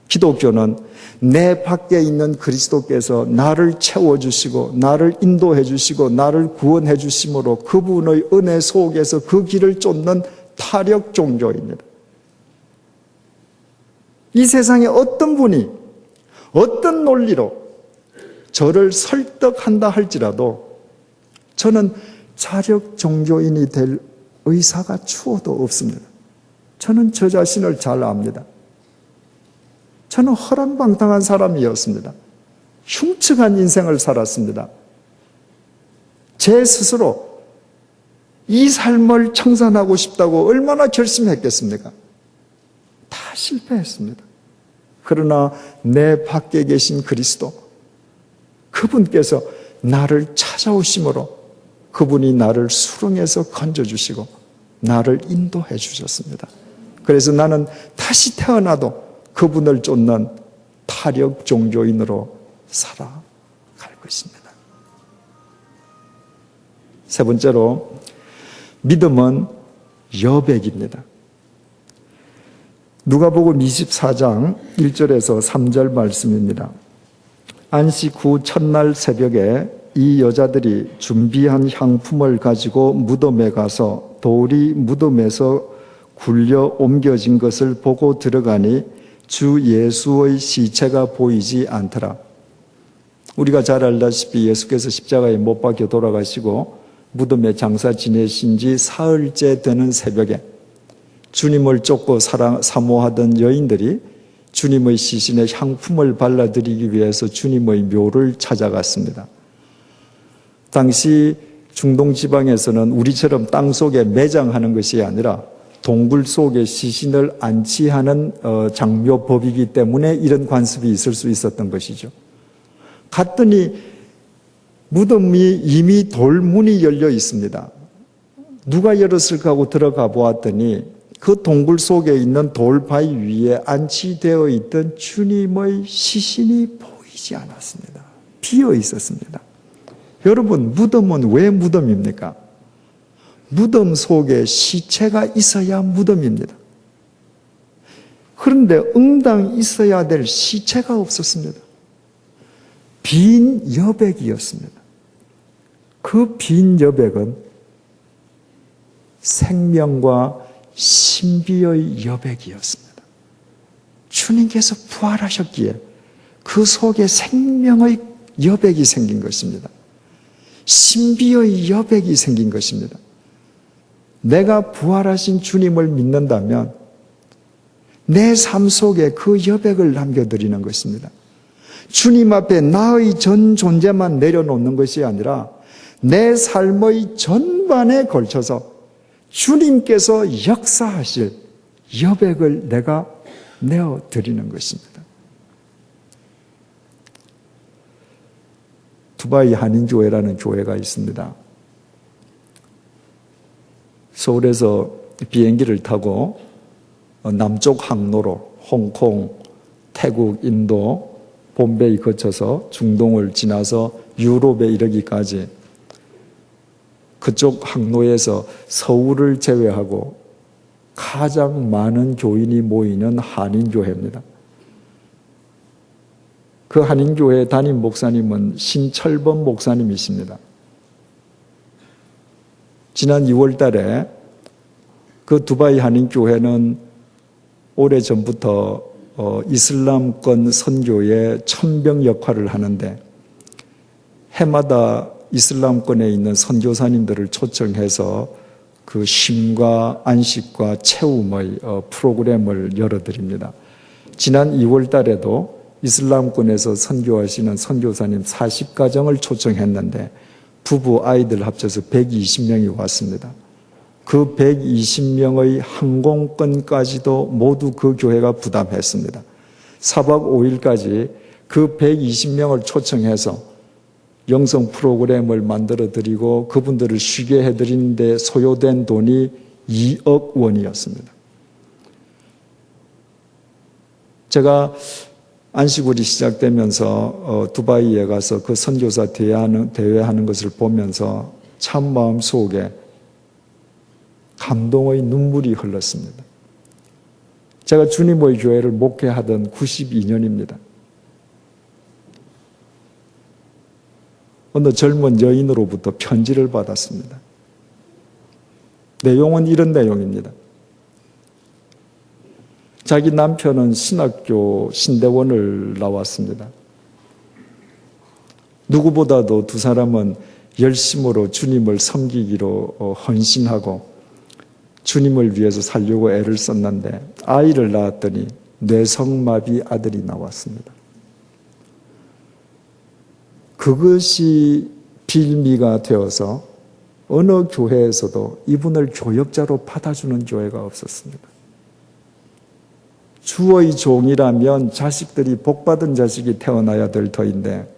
기독교는 내 밖에 있는 그리스도께서 나를 채워주시고 나를 인도해 주시고 나를 구원해 주심으로 그분의 은혜 속에서 그 길을 쫓는 타력 종교입니다. 이 세상에 어떤 분이 어떤 논리로 저를 설득한다 할지라도 저는 자력 종교인이 될 의사가 추호도 없습니다. 저는 저 자신을 잘 압니다. 저는 허랑방탕한 사람이었습니다. 흉측한 인생을 살았습니다. 제 스스로 이 삶을 청산하고 싶다고 얼마나 결심했겠습니까? 다 실패했습니다. 그러나 내 밖에 계신 그리스도, 그분께서 나를 찾아오심으로 그분이 나를 수렁에서 건져주시고 나를 인도해 주셨습니다. 그래서 나는 다시 태어나도 그분을 쫓는 타력 종교인으로 살아갈 것입니다. 세 번째로 믿음은 여백입니다. 누가복음 24장 1절에서 3절 말씀입니다. 안식 후 첫날 새벽에 이 여자들이 준비한 향품을 가지고 무덤에 가서 돌이 무덤에서 굴려 옮겨진 것을 보고 들어가니 주 예수의 시체가 보이지 않더라. 우리가 잘 알다시피 예수께서 십자가에 못 박혀 돌아가시고 무덤에 장사 지내신 지 사흘째 되는 새벽에 주님을 쫓고 사모하던 여인들이 주님의 시신에 향품을 발라드리기 위해서 주님의 묘를 찾아갔습니다. 당시 중동 지방에서는 우리처럼 땅 속에 매장하는 것이 아니라 동굴 속에 시신을 안치하는 장묘법이기 때문에 이런 관습이 있을 수 있었던 것이죠. 갔더니 무덤이 이미 돌문이 열려 있습니다. 누가 열었을까 하고 들어가 보았더니 그 동굴 속에 있는 돌바위 위에 안치되어 있던 주님의 시신이 보이지 않았습니다. 비어 있었습니다. 여러분, 무덤은 왜 무덤입니까? 무덤 속에 시체가 있어야 무덤입니다. 그런데 응당 있어야 될 시체가 없었습니다. 빈 여백이었습니다. 그 빈 여백은 생명과 신비의 여백이었습니다. 주님께서 부활하셨기에 그 속에 생명의 여백이 생긴 것입니다. 신비의 여백이 생긴 것입니다. 내가 부활하신 주님을 믿는다면 내 삶 속에 그 여백을 남겨드리는 것입니다. 주님 앞에 나의 전 존재만 내려놓는 것이 아니라 내 삶의 전반에 걸쳐서 주님께서 역사하실 여백을 내가 내어드리는 것입니다. 두바이 한인교회라는 교회가 있습니다. 서울에서 비행기를 타고 남쪽 항로로 홍콩, 태국, 인도, bombe이 거쳐서 중동을 지나서 유럽에 이르기까지 그쪽 항로에서 서울을 제외하고 가장 많은 교인이 모이는 한인교회입니다. 그 한인교회 담임 목사님은 신철범 목사님이십니다. 지난 2월 달에 그 두바이 한인교회는 오래전부터 이슬람권 선교의 천병 역할을 하는데 해마다 이슬람권에 있는 선교사님들을 초청해서 그 쉼과 안식과 체험의 프로그램을 열어드립니다. 지난 2월 달에도 이슬람권에서 선교하시는 선교사님 40가정을 초청했는데 부부 아이들 합쳐서 120명이 왔습니다. 그 120명의 항공권까지도 모두 그 교회가 부담했습니다. 4박 5일까지 그 120명을 초청해서 영성 프로그램을 만들어 드리고 그분들을 쉬게 해드리는 데 소요된 돈이 2억 원이었습니다. 제가 안식월이 시작되면서 두바이에 가서 그 선교사 대회하는 것을 보면서 참 마음속에 감동의 눈물이 흘렀습니다. 제가 주님의 교회를 목회하던 92년입니다. 어느 젊은 여인으로부터 편지를 받았습니다. 내용은 이런 내용입니다. 자기 남편은 신학교 신대원을 나왔습니다. 누구보다도 두 사람은 열심으로 주님을 섬기기로 헌신하고 주님을 위해서 살려고 애를 썼는데 아이를 낳았더니 뇌성마비 아들이 나왔습니다. 그것이 빌미가 되어서 어느 교회에서도 이분을 교역자로 받아주는 교회가 없었습니다. 주의 종이라면 자식들이 복받은 자식이 태어나야 될 터인데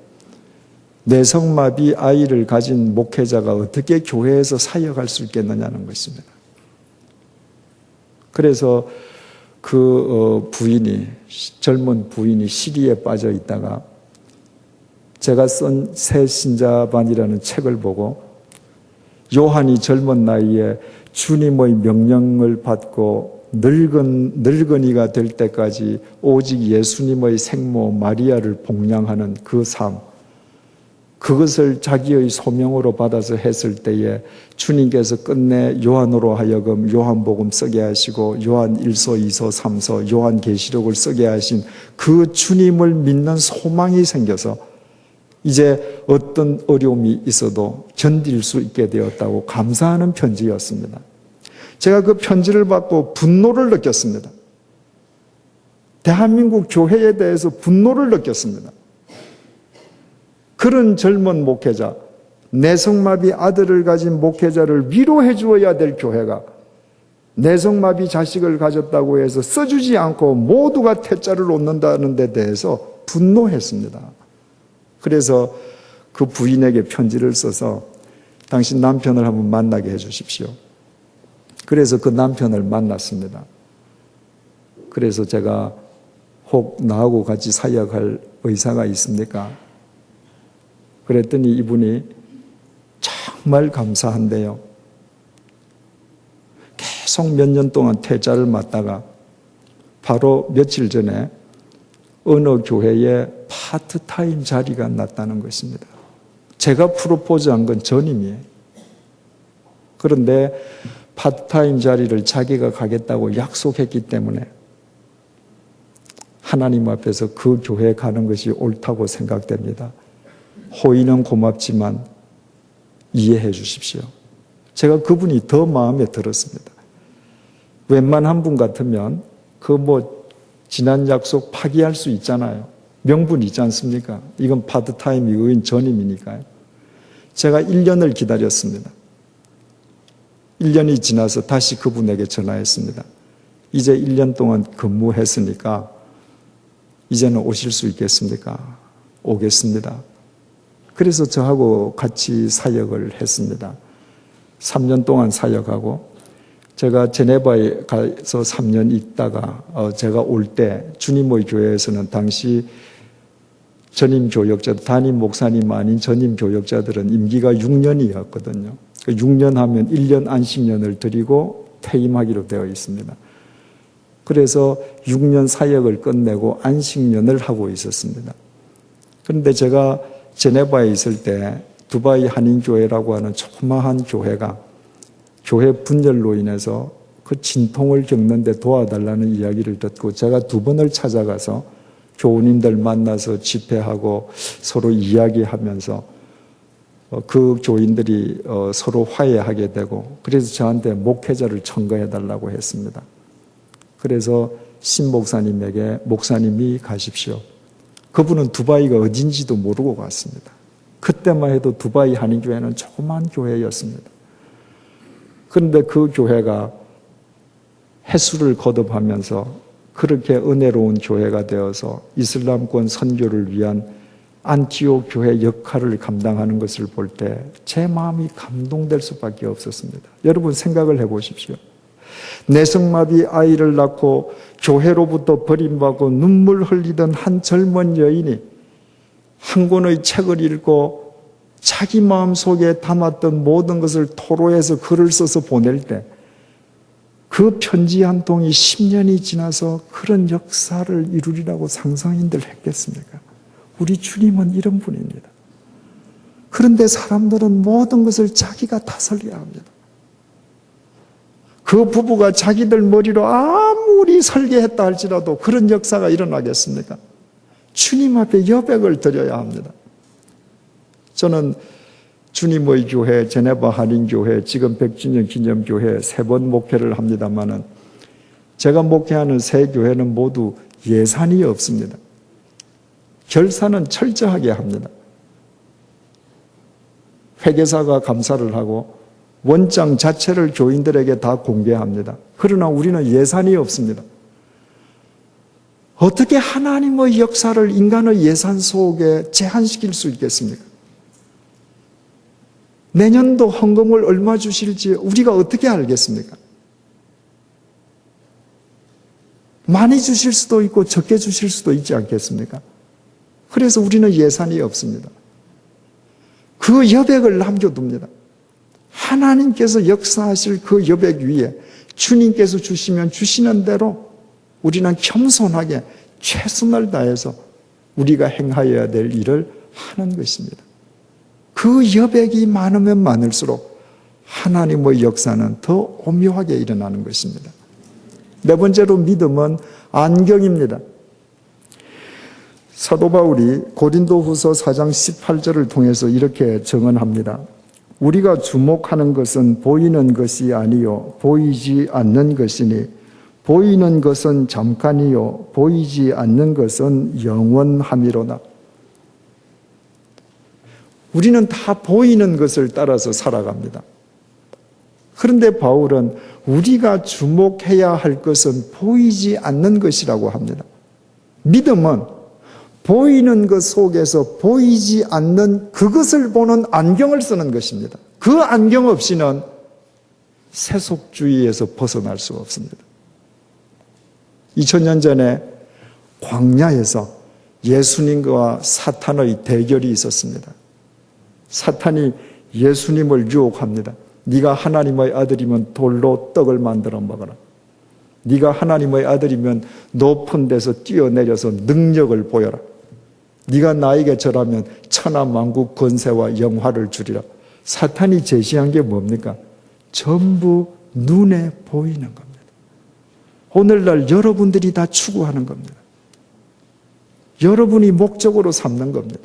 뇌성마비 아이를 가진 목회자가 어떻게 교회에서 사역할 수 있겠느냐는 것입니다. 그래서 그 젊은 부인이 시리에 빠져 있다가 제가 쓴 새 신자반이라는 책을 보고 요한이 젊은 나이에 주님의 명령을 받고 늙은이가 될 때까지 오직 예수님의 생모 마리아를 복양하는 그 삶, 그것을 자기의 소명으로 받아서 했을 때에 주님께서 끝내 요한으로 하여금 요한복음 쓰게 하시고 요한 1서, 2서, 3서, 요한계시록을 쓰게 하신 그 주님을 믿는 소망이 생겨서 이제 어떤 어려움이 있어도 견딜 수 있게 되었다고 감사하는 편지였습니다. 제가 그 편지를 받고 분노를 느꼈습니다. 대한민국 교회에 대해서 분노를 느꼈습니다. 그런 젊은 목회자, 뇌성마비 아들을 가진 목회자를 위로해 주어야 될 교회가 뇌성마비 자식을 가졌다고 해서 써주지 않고 모두가 퇴짜를 놓는다는 데 대해서 분노했습니다. 그래서 그 부인에게 편지를 써서 당신 남편을 한번 만나게 해 주십시오. 그래서 그 남편을 만났습니다. 그래서 제가 혹 나하고 같이 사역할 의사가 있습니까? 그랬더니 이분이 정말 감사한데요. 계속 몇 년 동안 퇴짜를 맞다가 바로 며칠 전에 어느 교회에 파트타임 자리가 났다는 것입니다. 제가 프로포즈한 건 전임이에요. 그런데 파트타임 자리를 자기가 가겠다고 약속했기 때문에 하나님 앞에서 그 교회에 가는 것이 옳다고 생각됩니다. 호의는 고맙지만 이해해 주십시오. 제가 그분이 더 마음에 들었습니다. 웬만한 분 같으면 지난 약속 파기할 수 있잖아요. 명분 있지 않습니까? 이건 파트타임이 의인 전임이니까요. 제가 1년을 기다렸습니다. 1년이 지나서 다시 그분에게 전화했습니다. 이제 1년 동안 근무했으니까 이제는 오실 수 있겠습니까? 오겠습니다. 그래서 저하고 같이 사역을 했습니다. 3년 동안 사역하고 제가 제네바에 가서 3년 있다가 제가 올 때 주님의 교회에서는 당시 전임 교역자, 담임 목사님 아닌 전임 교역자들은 임기가 6년이었거든요. 6년 하면 1년 안식년을 드리고 퇴임하기로 되어 있습니다. 그래서 6년 사역을 끝내고 안식년을 하고 있었습니다. 그런데 제가 제네바에 있을 때 두바이 한인교회라고 하는 조그마한 교회가 교회 분열로 인해서 그 진통을 겪는데 도와달라는 이야기를 듣고 제가 2번을 찾아가서 교우님들 만나서 집회하고 서로 이야기하면서 그 교인들이 서로 화해하게 되고 그래서 저한테 목회자를 청구해달라고 했습니다. 그래서 신 목사님에게 목사님이 가십시오. 그분은 두바이가 어딘지도 모르고 갔습니다. 그때만 해도 두바이 한인교회는 조그만 교회였습니다. 그런데 그 교회가 횟수를 거듭하면서 그렇게 은혜로운 교회가 되어서 이슬람권 선교를 위한 안티옥 교회 역할을 감당하는 것을 볼 때 제 마음이 감동될 수밖에 없었습니다. 여러분 생각을 해보십시오. 내성마비 아이를 낳고 교회로부터 버림받고 눈물 흘리던 한 젊은 여인이 한 권의 책을 읽고 자기 마음속에 담았던 모든 것을 토로해서 글을 써서 보낼 때 그 편지 한 통이 10년이 지나서 그런 역사를 이루리라고 상상인들 했겠습니까? 우리 주님은 이런 분입니다. 그런데 사람들은 모든 것을 자기가 다스려야 합니다. 그 부부가 자기들 머리로 아무리 설계했다 할지라도 그런 역사가 일어나겠습니까? 주님 앞에 여백을 드려야 합니다. 저는 주님의 교회, 제네바 한인교회, 지금 100주년 기념교회 3번 목회를 합니다마는 제가 목회하는 3교회는 모두 예산이 없습니다. 결산은 철저하게 합니다. 회계사가 감사를 하고 원장 자체를 교인들에게 다 공개합니다. 그러나 우리는 예산이 없습니다. 어떻게 하나님의 역사를 인간의 예산 속에 제한시킬 수 있겠습니까? 내년도 헌금을 얼마 주실지 우리가 어떻게 알겠습니까? 많이 주실 수도 있고 적게 주실 수도 있지 않겠습니까? 그래서 우리는 예산이 없습니다. 그 여백을 남겨둡니다. 하나님께서 역사하실 그 여백 위에 주님께서 주시면 주시는 대로 우리는 겸손하게 최선을 다해서 우리가 행하여야 될 일을 하는 것입니다. 그 여백이 많으면 많을수록 하나님의 역사는 더 오묘하게 일어나는 것입니다. 4번째로 믿음은 안경입니다. 사도 바울이 고린도후서 4장 18절을 통해서 이렇게 증언합니다. 우리가 주목하는 것은 보이는 것이 아니요 보이지 않는 것이니 보이는 것은 잠깐이요 보이지 않는 것은 영원함이로다. 우리는 다 보이는 것을 따라서 살아갑니다. 그런데 바울은 우리가 주목해야 할 것은 보이지 않는 것이라고 합니다. 믿음은 보이는 것 속에서 보이지 않는 그것을 보는 안경을 쓰는 것입니다. 그 안경 없이는 세속주의에서 벗어날 수가 없습니다. 2000년 전에 광야에서 예수님과 사탄의 대결이 있었습니다. 사탄이 예수님을 유혹합니다. 네가 하나님의 아들이면 돌로 떡을 만들어 먹어라. 네가 하나님의 아들이면 높은 데서 뛰어내려서 능력을 보여라. 네가 나에게 절하면 천하 만국 권세와 영화를 주리라. 사탄이 제시한 게 뭡니까? 전부 눈에 보이는 겁니다. 오늘날 여러분들이 다 추구하는 겁니다. 여러분이 목적으로 삼는 겁니다.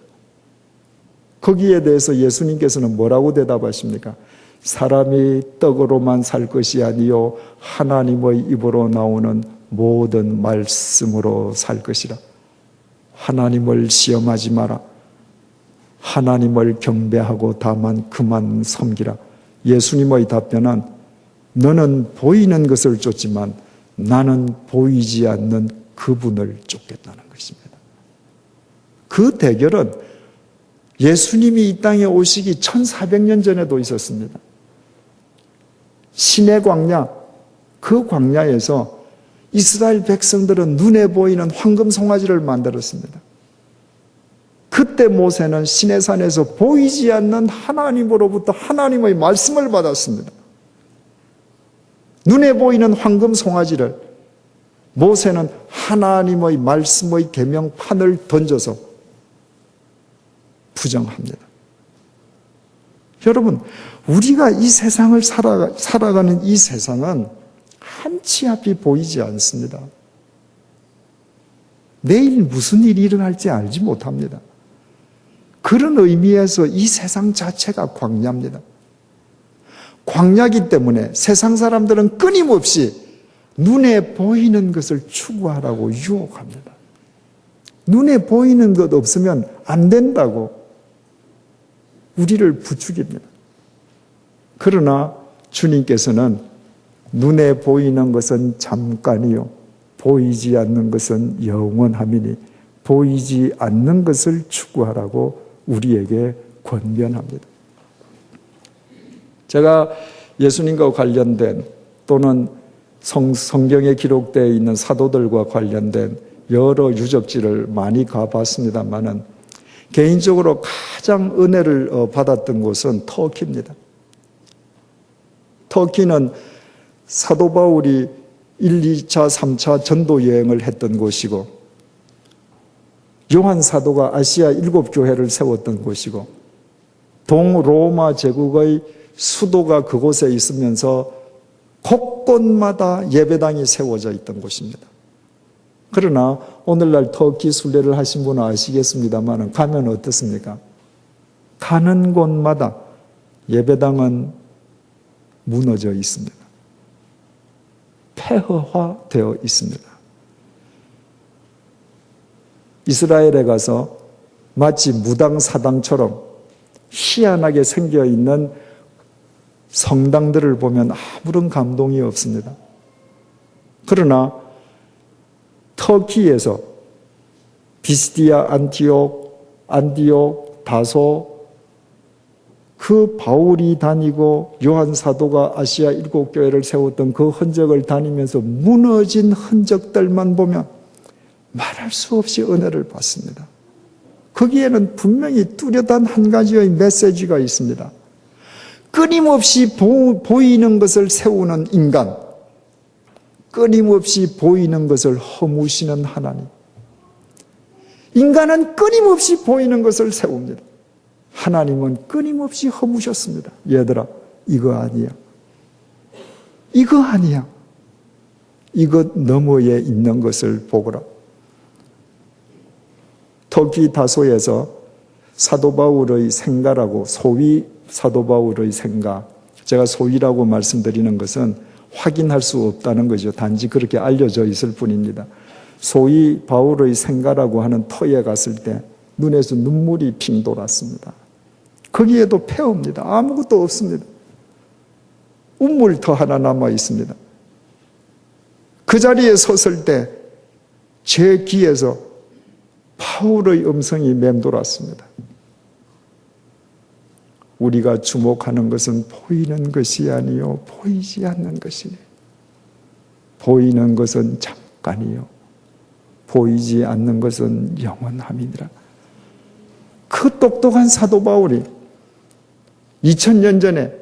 거기에 대해서 예수님께서는 뭐라고 대답하십니까? 사람이 떡으로만 살 것이 아니요 하나님의 입으로 나오는 모든 말씀으로 살 것이라. 하나님을 시험하지 마라. 하나님을 경배하고 다만 그만 섬기라. 예수님의 답변은 너는 보이는 것을 쫓지만 나는 보이지 않는 그분을 쫓겠다는 것입니다. 그 대결은 예수님이 이 땅에 오시기 1400년 전에도 있었습니다. 시내 광야, 그 광야에서 이스라엘 백성들은 눈에 보이는 황금 송아지를 만들었습니다. 그때 모세는 시내산에서 보이지 않는 하나님으로부터 하나님의 말씀을 받았습니다. 눈에 보이는 황금 송아지를 모세는 하나님의 말씀의 계명판을 던져서 부정합니다. 여러분, 우리가 이 세상을 살아가는 이 세상은 한치 앞이 보이지 않습니다. 내일 무슨 일이 일어날지 알지 못합니다. 그런 의미에서 이 세상 자체가 광야입니다. 광야이기 때문에 세상 사람들은 끊임없이 눈에 보이는 것을 추구하라고 유혹합니다. 눈에 보이는 것 없으면 안 된다고 우리를 부추깁니다. 그러나 주님께서는 눈에 보이는 것은 잠깐이요 보이지 않는 것은 영원함이니 보이지 않는 것을 추구하라고 우리에게 권면합니다. 제가 예수님과 관련된 또는 성경에 기록되어 있는 사도들과 관련된 여러 유적지를 많이 가봤습니다만은 개인적으로 가장 은혜를 받았던 곳은 터키입니다. 터키는 사도 바울이 1, 2차, 3차 전도 여행을 했던 곳이고 요한 사도가 아시아 7교회를 세웠던 곳이고 동로마 제국의 수도가 그곳에 있으면서 곳곳마다 예배당이 세워져 있던 곳입니다. 그러나 오늘날 터키 순례를 하신 분은 아시겠습니다만 가면 어떻습니까? 가는 곳마다 예배당은 무너져 있습니다. 폐허화되어 있습니다. 이스라엘에 가서 마치 무당사당처럼 희한하게 생겨있는 성당들을 보면 아무런 감동이 없습니다. 그러나 터키에서 비스디아, 안디옥, 다소 그 바울이 다니고 요한 사도가 아시아 7교회를 세웠던 그 흔적을 다니면서 무너진 흔적들만 보면 말할 수 없이 은혜를 받습니다. 거기에는 분명히 뚜렷한 한 가지의 메시지가 있습니다. 끊임없이 보이는 것을 세우는 인간, 끊임없이 보이는 것을 허무시는 하나님. 인간은 끊임없이 보이는 것을 세웁니다. 하나님은 끊임없이 허무셨습니다. 얘들아, 이거 아니야. 이거 아니야. 이것 너머에 있는 것을 보거라. 터키 다소에서 사도 바울의 생가라고, 소위 사도 바울의 생가, 제가 소위라고 말씀드리는 것은 확인할 수 없다는 거죠. 단지 그렇게 알려져 있을 뿐입니다. 소위 바울의 생가라고 하는 터에 갔을 때 눈에서 눈물이 핑 돌았습니다. 거기에도 폐허입니다. 아무것도 없습니다. 우물터 하나 남아 있습니다. 그 자리에 섰을 때 제 귀에서 바울의 음성이 맴돌았습니다. 우리가 주목하는 것은 보이는 것이 아니요 보이지 않는 것이네. 보이는 것은 잠깐이요 보이지 않는 것은 영원함이니라. 그 똑똑한 사도 바울이 2000년 전에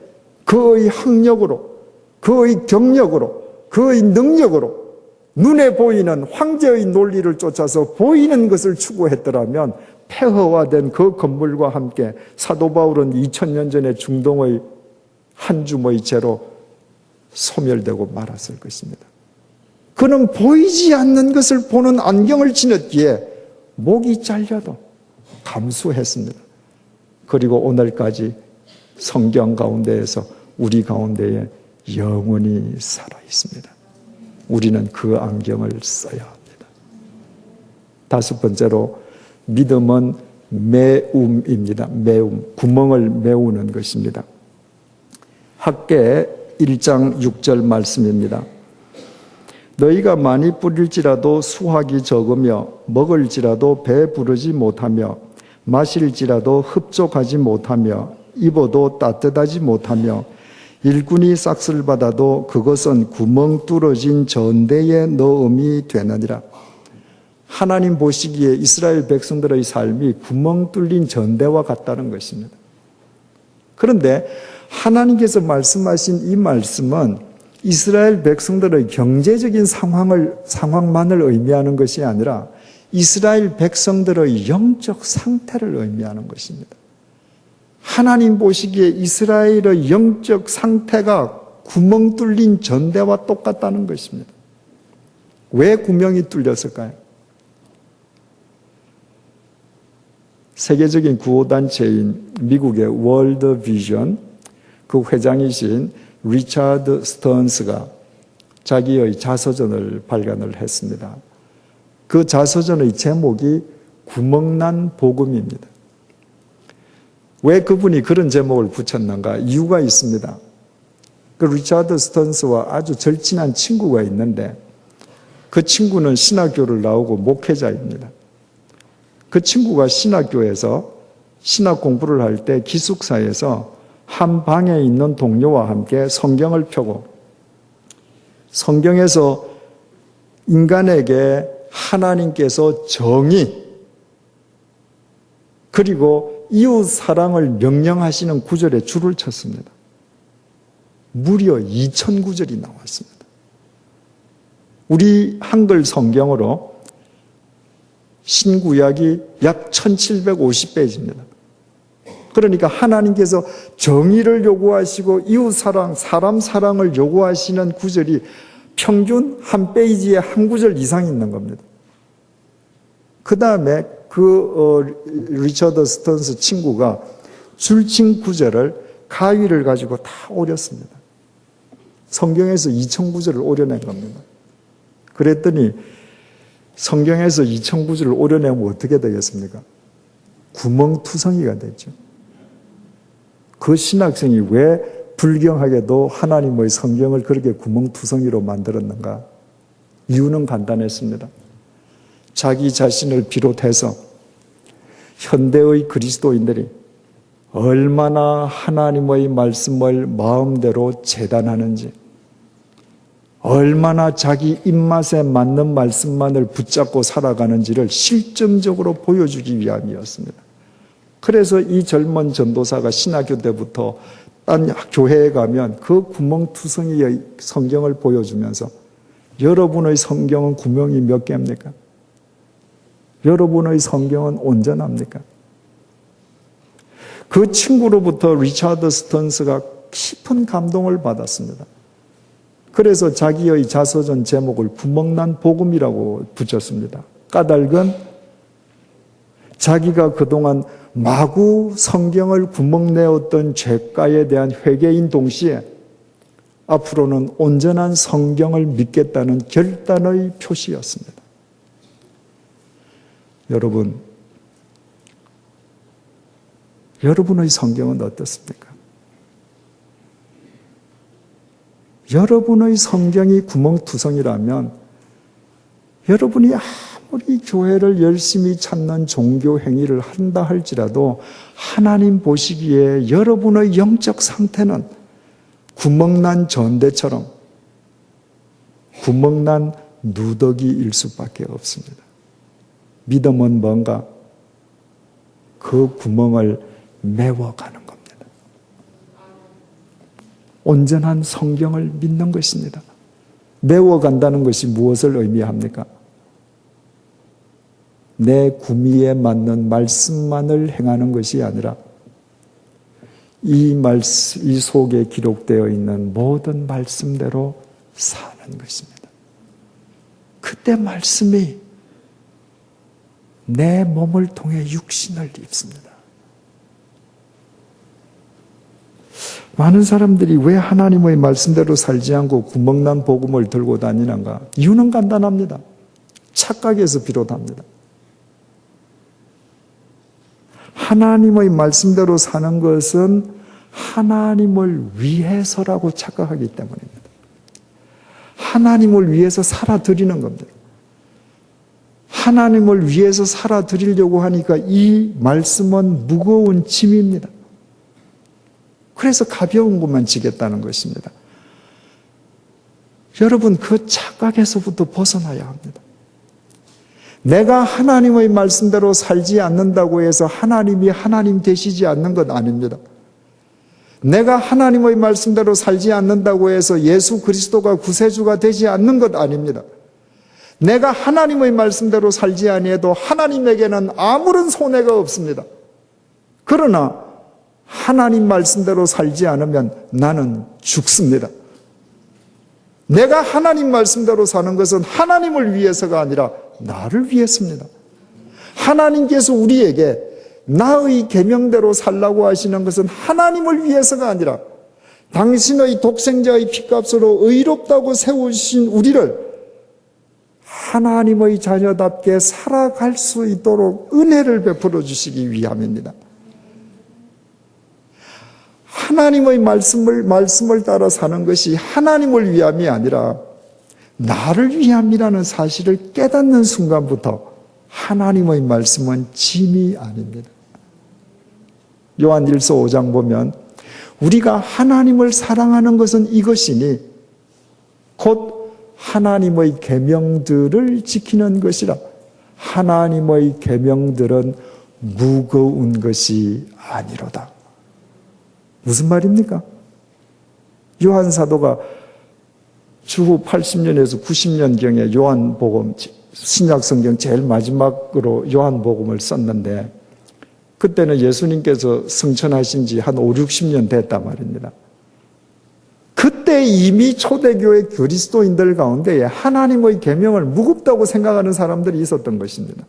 그의 학력으로, 그의 경력으로, 그의 능력으로 눈에 보이는 황제의 논리를 쫓아서 보이는 것을 추구했더라면 폐허화된 그 건물과 함께 사도 바울은 2000년 전에 중동의 한 줌의 재로 소멸되고 말았을 것입니다. 그는 보이지 않는 것을 보는 안경을 지녔기에 목이 잘려도 감수했습니다. 그리고 오늘까지 성경 가운데에서 우리 가운데에 영원히 살아 있습니다. 우리는 그 안경을 써야 합니다. 다섯 번째로 믿음은 메움입니다. 메움, 구멍을 메우는 것입니다. 학개 1장 6절 말씀입니다. 너희가 많이 뿌릴지라도 수확이 적으며 먹을지라도 배 부르지 못하며 마실지라도 흡족하지 못하며 입어도 따뜻하지 못하며 일꾼이 싹쓸 받아도 그것은 구멍 뚫어진 전대에 넣음이 되느니라. 하나님 보시기에 이스라엘 백성들의 삶이 구멍 뚫린 전대와 같다는 것입니다. 그런데 하나님께서 말씀하신 이 말씀은 이스라엘 백성들의 경제적인 상황만을 의미하는 것이 아니라 이스라엘 백성들의 영적 상태를 의미하는 것입니다. 하나님 보시기에 이스라엘의 영적 상태가 구멍 뚫린 전대와 똑같다는 것입니다. 왜 구멍이 뚫렸을까요? 세계적인 구호단체인 미국의 월드 비전 그 회장이신 리차드 스턴스가 자기의 자서전을 발간을 했습니다. 그 자서전의 제목이 구멍난 복음입니다. 왜 그분이 그런 제목을 붙였는가? 이유가 있습니다. 그 리차드 스턴스와 아주 절친한 친구가 있는데 그 친구는 신학교를 나오고 목회자입니다. 그 친구가 신학교에서 신학 공부를 할 때 기숙사에서 한 방에 있는 동료와 함께 성경을 펴고 성경에서 인간에게 하나님께서 정의 그리고 이웃 사랑을 명령하시는 구절에 줄을 쳤습니다. 무려 2000구절이 나왔습니다. 우리 한글 성경으로 신구약이 약 1750페이지입니다. 그러니까 하나님께서 정의를 요구하시고 이웃사랑, 사람 사랑을 요구하시는 구절이 평균 한 페이지에 한 구절 이상 있는 겁니다. 그 다음에 리처드 스턴스 친구가 줄친 구절을 가위를 가지고 다 오렸습니다. 성경에서 2000구절을 오려낸 겁니다. 그랬더니 성경에서 2000구절을 오려내면 어떻게 되겠습니까? 구멍투성이가 됐죠. 그 신학생이 왜 불경하게도 하나님의 성경을 그렇게 구멍투성이로 만들었는가? 이유는 간단했습니다. 자기 자신을 비롯해서 현대의 그리스도인들이 얼마나 하나님의 말씀을 마음대로 재단하는지, 얼마나 자기 입맛에 맞는 말씀만을 붙잡고 살아가는지를 실증적으로 보여주기 위함이었습니다. 그래서 이 젊은 전도사가 신학교 때부터 딴 교회에 가면 그 구멍투성이의 성경을 보여주면서 여러분의 성경은 구멍이 몇 개입니까? 여러분의 성경은 온전합니까? 그 친구로부터 리차드 스턴스가 깊은 감동을 받았습니다. 그래서 자기의 자서전 제목을 구멍난 복음이라고 붙였습니다. 까닭은 자기가 그동안 마구 성경을 구멍내었던 죄가에 대한 회개인 동시에 앞으로는 온전한 성경을 믿겠다는 결단의 표시였습니다. 여러분의 성경은 어떻습니까? 여러분의 성경이 구멍투성이라면 여러분이 아무리 교회를 열심히 찾는 종교 행위를 한다 할지라도 하나님 보시기에 여러분의 영적 상태는 구멍난 전대처럼 구멍난 누더기일 수밖에 없습니다. 믿음은 뭔가? 그 구멍을 메워가는 겁니다. 온전한 성경을 믿는 것입니다. 메워간다는 것이 무엇을 의미합니까? 내 구미에 맞는 말씀만을 행하는 것이 아니라 이 속에 기록되어 있는 모든 말씀대로 사는 것입니다. 그때 말씀이 내 몸을 통해 육신을 입습니다. 많은 사람들이 왜 하나님의 말씀대로 살지 않고 구멍난 복음을 들고 다니는가? 이유는 간단합니다. 착각에서 비롯합니다. 하나님의 말씀대로 사는 것은 하나님을 위해서라고 착각하기 때문입니다. 하나님을 위해서 살아드리는 겁니다. 하나님을 위해서 살아드리려고 하니까 이 말씀은 무거운 짐입니다. 그래서 가벼운 것만 지겠다는 것입니다. 여러분, 그 착각에서부터 벗어나야 합니다. 내가 하나님의 말씀대로 살지 않는다고 해서 하나님이 하나님 되시지 않는 것 아닙니다. 내가 하나님의 말씀대로 살지 않는다고 해서 예수 그리스도가 구세주가 되지 않는 것 아닙니다. 내가 하나님의 말씀대로 살지 아니해도 하나님에게는 아무런 손해가 없습니다. 그러나 하나님 말씀대로 살지 않으면 나는 죽습니다. 내가 하나님 말씀대로 사는 것은 하나님을 위해서가 아니라 나를 위해서입니다. 하나님께서 우리에게 나의 계명대로 살라고 하시는 것은 하나님을 위해서가 아니라 당신의 독생자의 피값으로 의롭다고 세우신 우리를 하나님의 자녀답게 살아갈 수 있도록 은혜를 베풀어 주시기 위함입니다. 하나님의 말씀을 따라 사는 것이 하나님을 위함이 아니라 나를 위함이라는 사실을 깨닫는 순간부터 하나님의 말씀은 짐이 아닙니다. 요한일서 5장 보면 우리가 하나님을 사랑하는 것은 이것이니 곧 하나님의 계명들을 지키는 것이라. 하나님의 계명들은 무거운 것이 아니로다. 무슨 말입니까? 요한 사도가 주후 80년에서 90년경에 요한복음, 신약성경 제일 마지막으로 요한복음을 썼는데 그때는 예수님께서 승천하신 지 한 5, 60년 됐단 말입니다. 그때 이미 초대교회 그리스도인들 가운데 하나님의 계명을 무겁다고 생각하는 사람들이 있었던 것입니다.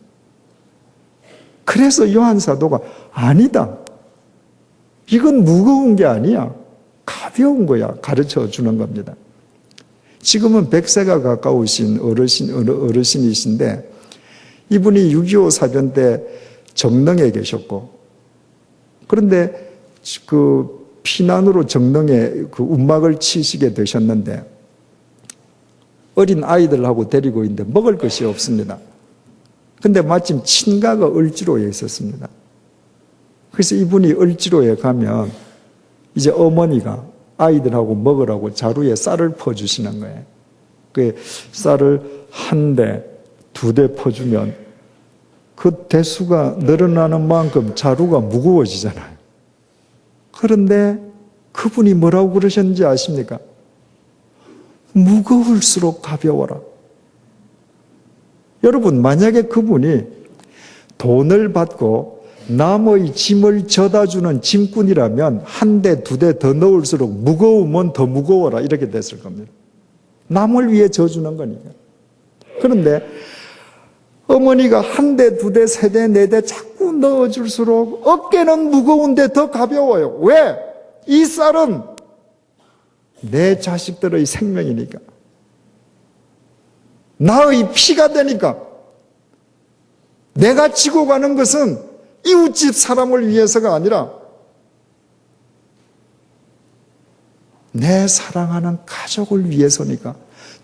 그래서 요한 사도가 아니다. 이건 무거운 게 아니야. 가벼운 거야. 가르쳐 주는 겁니다. 지금은 100세가 가까우신 어르신이신데 이분이 6.25 사변 때 정릉에 계셨고 그런데 그 피난으로 정릉에 그 움막을 치시게 되셨는데 어린 아이들하고 데리고 있는데 먹을 것이 없습니다. 근데 마침 친가가 을지로에 있었습니다. 그래서 이분이 을지로에 가면 이제 어머니가 아이들하고 먹으라고 자루에 쌀을 퍼주시는 거예요. 그 쌀을 한 대, 두 대 퍼주면 그 대수가 늘어나는 만큼 자루가 무거워지잖아요. 그런데 그분이 뭐라고 그러셨는지 아십니까? 무거울수록 가벼워라. 여러분, 만약에 그분이 돈을 받고 남의 짐을 져다주는 짐꾼이라면 한 대, 두 대 더 넣을수록 무거우면 더 무거워라 이렇게 됐을 겁니다. 남을 위해 져주는 거니까. 그런데 어머니가 한 대, 두 대, 세 대, 네 대 자꾸 넣어줄수록 어깨는 무거운데 더 가벼워요. 왜? 이 쌀은 내 자식들의 생명이니까. 나의 피가 되니까. 내가 지고 가는 것은 이웃집 사람을 위해서가 아니라 내 사랑하는 가족을 위해서니까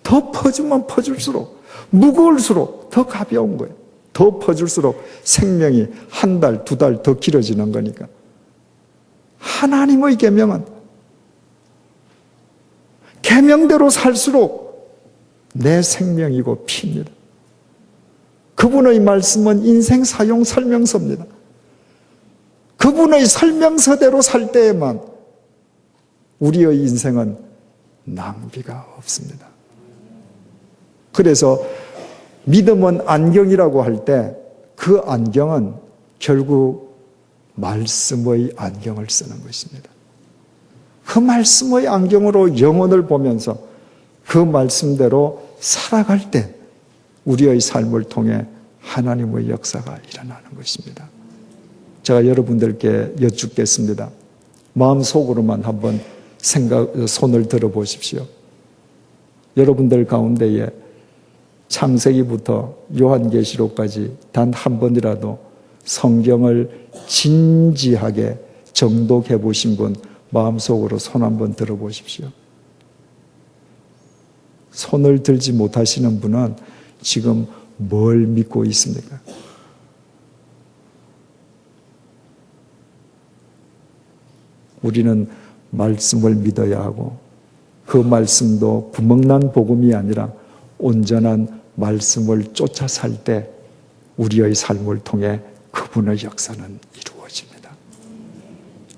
더 퍼주면 퍼줄수록 무거울수록 더 가벼운 거예요. 더 퍼줄수록 생명이 한 달, 두 달 더 길어지는 거니까. 하나님의 계명은 계명대로 살수록 내 생명이고 피입니다. 그분의 말씀은 인생 사용 설명서입니다. 그분의 설명서대로 살 때에만 우리의 인생은 낭비가 없습니다. 그래서 믿음은 안경이라고 할 때 그 안경은 결국 말씀의 안경을 쓰는 것입니다. 그 말씀의 안경으로 영혼을 보면서 그 말씀대로 살아갈 때 우리의 삶을 통해 하나님의 역사가 일어나는 것입니다. 제가 여러분들께 여쭙겠습니다. 마음속으로만 한번 손을 들어 보십시오. 여러분들 가운데에 창세기부터 요한계시록까지 단 한 번이라도 성경을 진지하게 정독해 보신 분 마음속으로 손 한번 들어 보십시오. 손을 들지 못하시는 분은 지금 뭘 믿고 있습니까? 우리는 말씀을 믿어야 하고 그 말씀도 구멍난 복음이 아니라 온전한 말씀을 쫓아 살 때 우리의 삶을 통해 그분의 역사는 이루어집니다.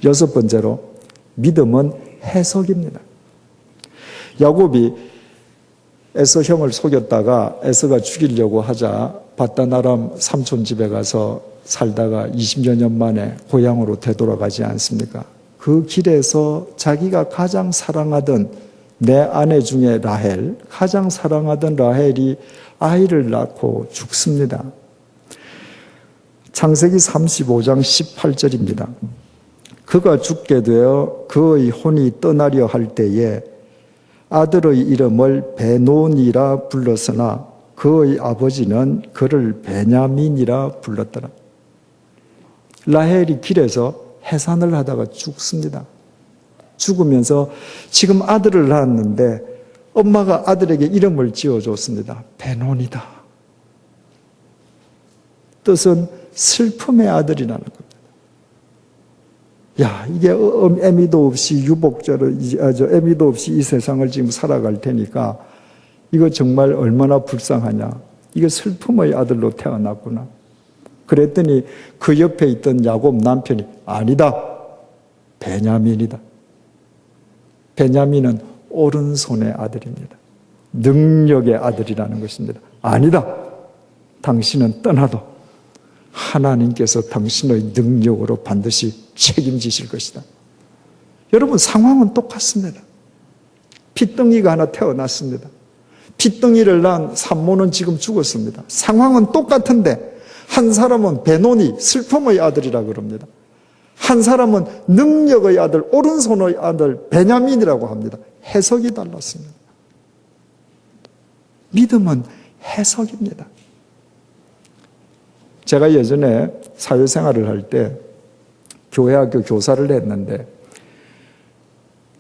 여섯 번째로 믿음은 해석입니다. 야곱이 에서 형을 속였다가 에서가 죽이려고 하자 바단 아람 삼촌 집에 가서 살다가 20여 년 만에 고향으로 되돌아가지 않습니까? 그 길에서 자기가 가장 사랑하던 내 아내 중에 라헬, 가장 사랑하던 라헬이 아이를 낳고 죽습니다. 창세기 35장 18절입니다. 그가 죽게 되어 그의 혼이 떠나려 할 때에 아들의 이름을 베논이라 불렀으나 그의 아버지는 그를 베냐민이라 불렀더라. 라헬이 길에서 해산을 하다가 죽습니다. 죽으면서 지금 아들을 낳았는데 엄마가 아들에게 이름을 지어줬습니다. 베논이다. 뜻은 슬픔의 아들이라는 겁니다. 야, 이게 애미도 없이 애미도 없이 이 세상을 지금 살아갈 테니까 이거 정말 얼마나 불쌍하냐. 이거 슬픔의 아들로 태어났구나. 그랬더니 그 옆에 있던 야곱 남편이 아니다. 베냐민이다. 베냐민은 오른손의 아들입니다. 능력의 아들이라는 것입니다. 아니다. 당신은 떠나도 하나님께서 당신의 능력으로 반드시 책임지실 것이다. 여러분, 상황은 똑같습니다. 핏덩이가 하나 태어났습니다. 핏덩이를 낳은 산모는 지금 죽었습니다. 상황은 똑같은데 한 사람은 베논이 슬픔의 아들이라 그럽니다. 한 사람은 능력의 아들, 오른손의 아들 베냐민이라고 합니다. 해석이 달랐습니다. 믿음은 해석입니다. 제가 예전에 사회생활을 할 때 교회학교 교사를 했는데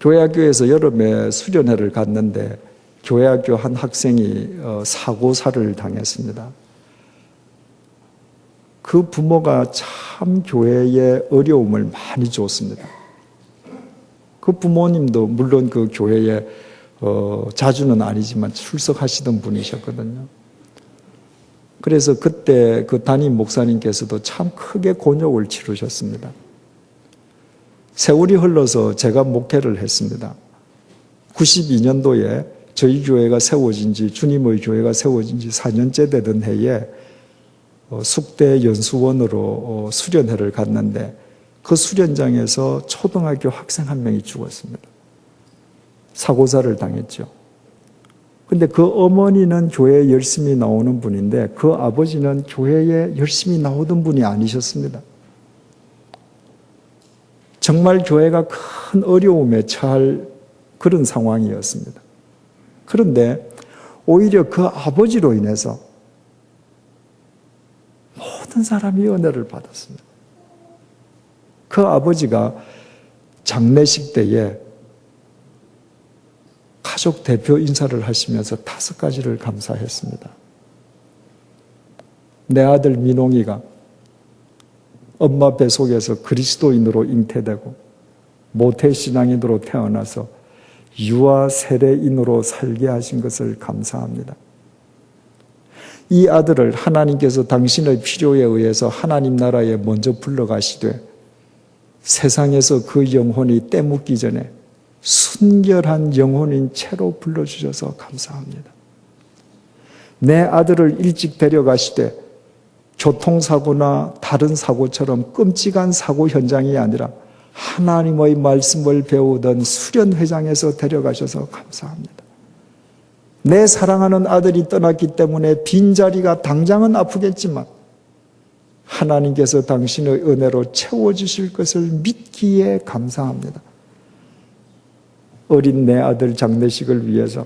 교회학교에서 여름에 수련회를 갔는데 교회학교 한 학생이 사고사를 당했습니다. 그 부모가 참 교회에 어려움을 많이 줬습니다. 그 부모님도 물론 그 교회에 자주는 아니지만 출석하시던 분이셨거든요. 그래서 그때 그 담임 목사님께서도 참 크게 곤욕을 치르셨습니다. 세월이 흘러서 제가 목회를 했습니다. 92년도에 저희 교회가 세워진 지, 주님의 교회가 세워진 지 4년째 되던 해에 숙대 연수원으로 수련회를 갔는데 그 수련장에서 초등학교 학생 한 명이 죽었습니다. 사고사를 당했죠. 근데 그 어머니는 교회에 열심히 나오는 분인데 그 아버지는 교회에 열심히 나오던 분이 아니셨습니다. 정말 교회가 큰 어려움에 처할 그런 상황이었습니다. 그런데 오히려 그 아버지로 인해서 모든 사람이 은혜를 받았습니다. 그 아버지가 장례식 때에 가족 대표 인사를 하시면서 5가지를 감사했습니다. 내 아들 민홍이가 엄마 뱃속에서 그리스도인으로 잉태되고 모태신앙인으로 태어나서 유아 세례인으로 살게 하신 것을 감사합니다. 이 아들을 하나님께서 당신의 필요에 의해서 하나님 나라에 먼저 불러가시되 세상에서 그 영혼이 때묻기 전에 순결한 영혼인 채로 불러주셔서 감사합니다. 내 아들을 일찍 데려가시되 교통사고나 다른 사고처럼 끔찍한 사고 현장이 아니라 하나님의 말씀을 배우던 수련회장에서 데려가셔서 감사합니다. 내 사랑하는 아들이 떠났기 때문에 빈자리가 당장은 아프겠지만 하나님께서 당신의 은혜로 채워주실 것을 믿기에 감사합니다. 어린 내 아들 장례식을 위해서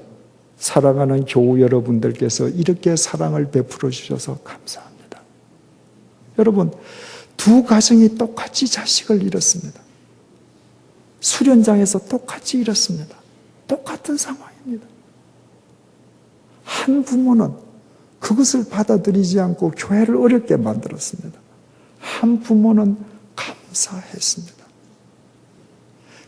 사랑하는 교우 여러분들께서 이렇게 사랑을 베풀어 주셔서 감사합니다. 여러분, 두 가정이 똑같이 자식을 잃었습니다. 수련장에서 똑같이 잃었습니다. 똑같은 상황입니다. 한 부모는 그것을 받아들이지 않고 교회를 어렵게 만들었습니다. 한 부모는 감사했습니다.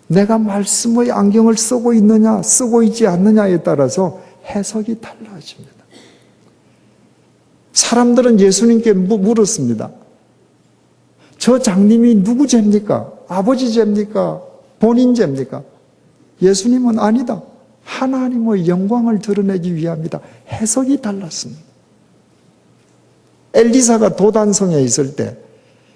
내가 말씀의 안경을 쓰고 있느냐, 쓰고 있지 않느냐에 따라서 해석이 달라집니다. 사람들은 예수님께 물었습니다. 저 장님이 누구 죄입니까? 아버지 죄입니까? 본인 죄입니까? 예수님은 아니다. 하나님의 영광을 드러내기 위함이다. 해석이 달랐습니다. 엘리사가 도단성에 있을 때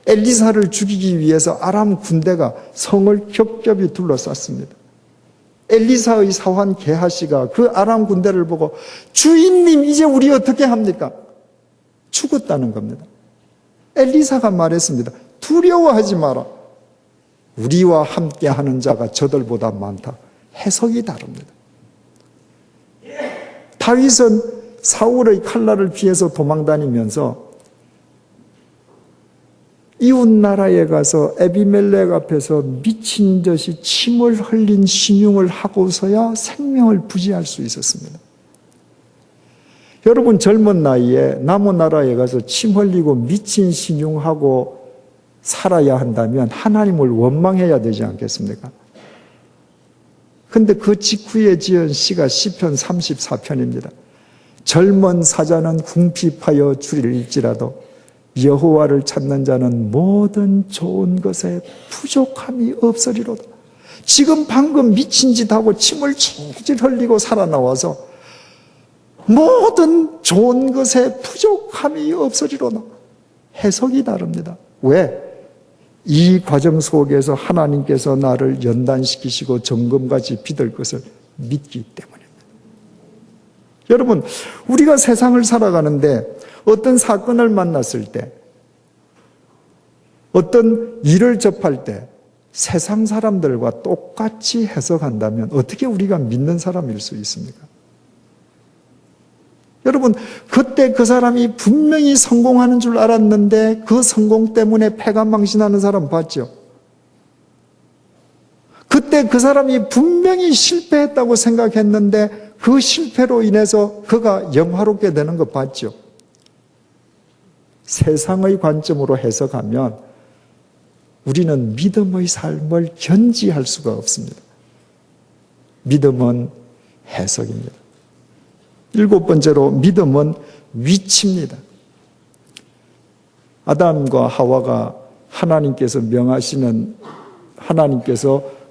엘리사를 죽이기 위해서 아람 군대가 성을 겹겹이 둘러쌌습니다. 엘리사의 사환 게하시가 그 아람 군대를 보고 주인님 이제 우리 어떻게 합니까? 죽었다는 겁니다. 엘리사가 말했습니다. 두려워하지 마라. 우리와 함께하는 자가 저들보다 많다. 해석이 다릅니다. 다윗은 사울의 칼날을 피해서 도망다니면서 이웃 나라에 가서 에비멜렉 앞에서 미친 듯이 침을 흘린 신용을 하고서야 생명을 부지할 수 있었습니다. 여러분 젊은 나이에 남은 나라에 가서 침 흘리고 미친 신용하고 살아야 한다면 하나님을 원망해야 되지 않겠습니까? 근데 그 직후에 지은 시가 시편 34편입니다. 젊은 사자는 궁핍하여 주릴지라도 여호와를 찾는 자는 모든 좋은 것에 부족함이 없으리로다. 지금 방금 미친 짓하고 침을 질질 흘리고 살아나와서 모든 좋은 것에 부족함이 없으리로다. 해석이 다릅니다. 왜? 이 과정 속에서 하나님께서 나를 연단시키시고 정금같이 빚을 것을 믿기 때문입니다. 여러분, 우리가 세상을 살아가는데 어떤 사건을 만났을 때, 어떤 일을 접할 때 세상 사람들과 똑같이 해석한다면 어떻게 우리가 믿는 사람일 수 있습니까? 여러분, 그때 그 사람이 분명히 성공하는 줄 알았는데 그 성공 때문에 패가망신하는 사람 봤죠? 그때 그 사람이 분명히 실패했다고 생각했는데 그 실패로 인해서 그가 영화롭게 되는 거 봤죠? 세상의 관점으로 해석하면 우리는 믿음의 삶을 견지할 수가 없습니다. 믿음은 해석입니다. 7번째로 믿음은 위치입니다. 아담과 하와가 하나님께서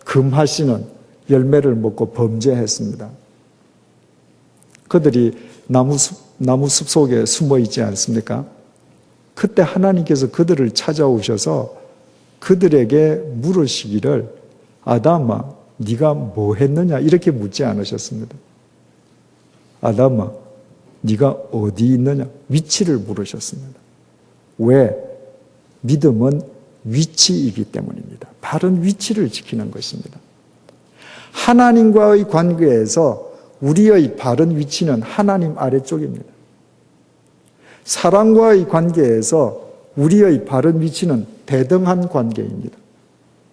금하시는 열매를 먹고 범죄했습니다. 그들이 나무숲 속에 숨어 있지 않습니까? 그때 하나님께서 그들을 찾아오셔서 그들에게 물으시기를 아담아 네가 뭐 했느냐 이렇게 묻지 않으셨습니다. 아담아 네가 어디 있느냐 위치를 물으셨습니다. 왜? 믿음은 위치이기 때문입니다. 바른 위치를 지키는 것입니다. 하나님과의 관계에서 우리의 바른 위치는 하나님 아래쪽입니다. 사람과의 관계에서 우리의 바른 위치는 대등한 관계입니다.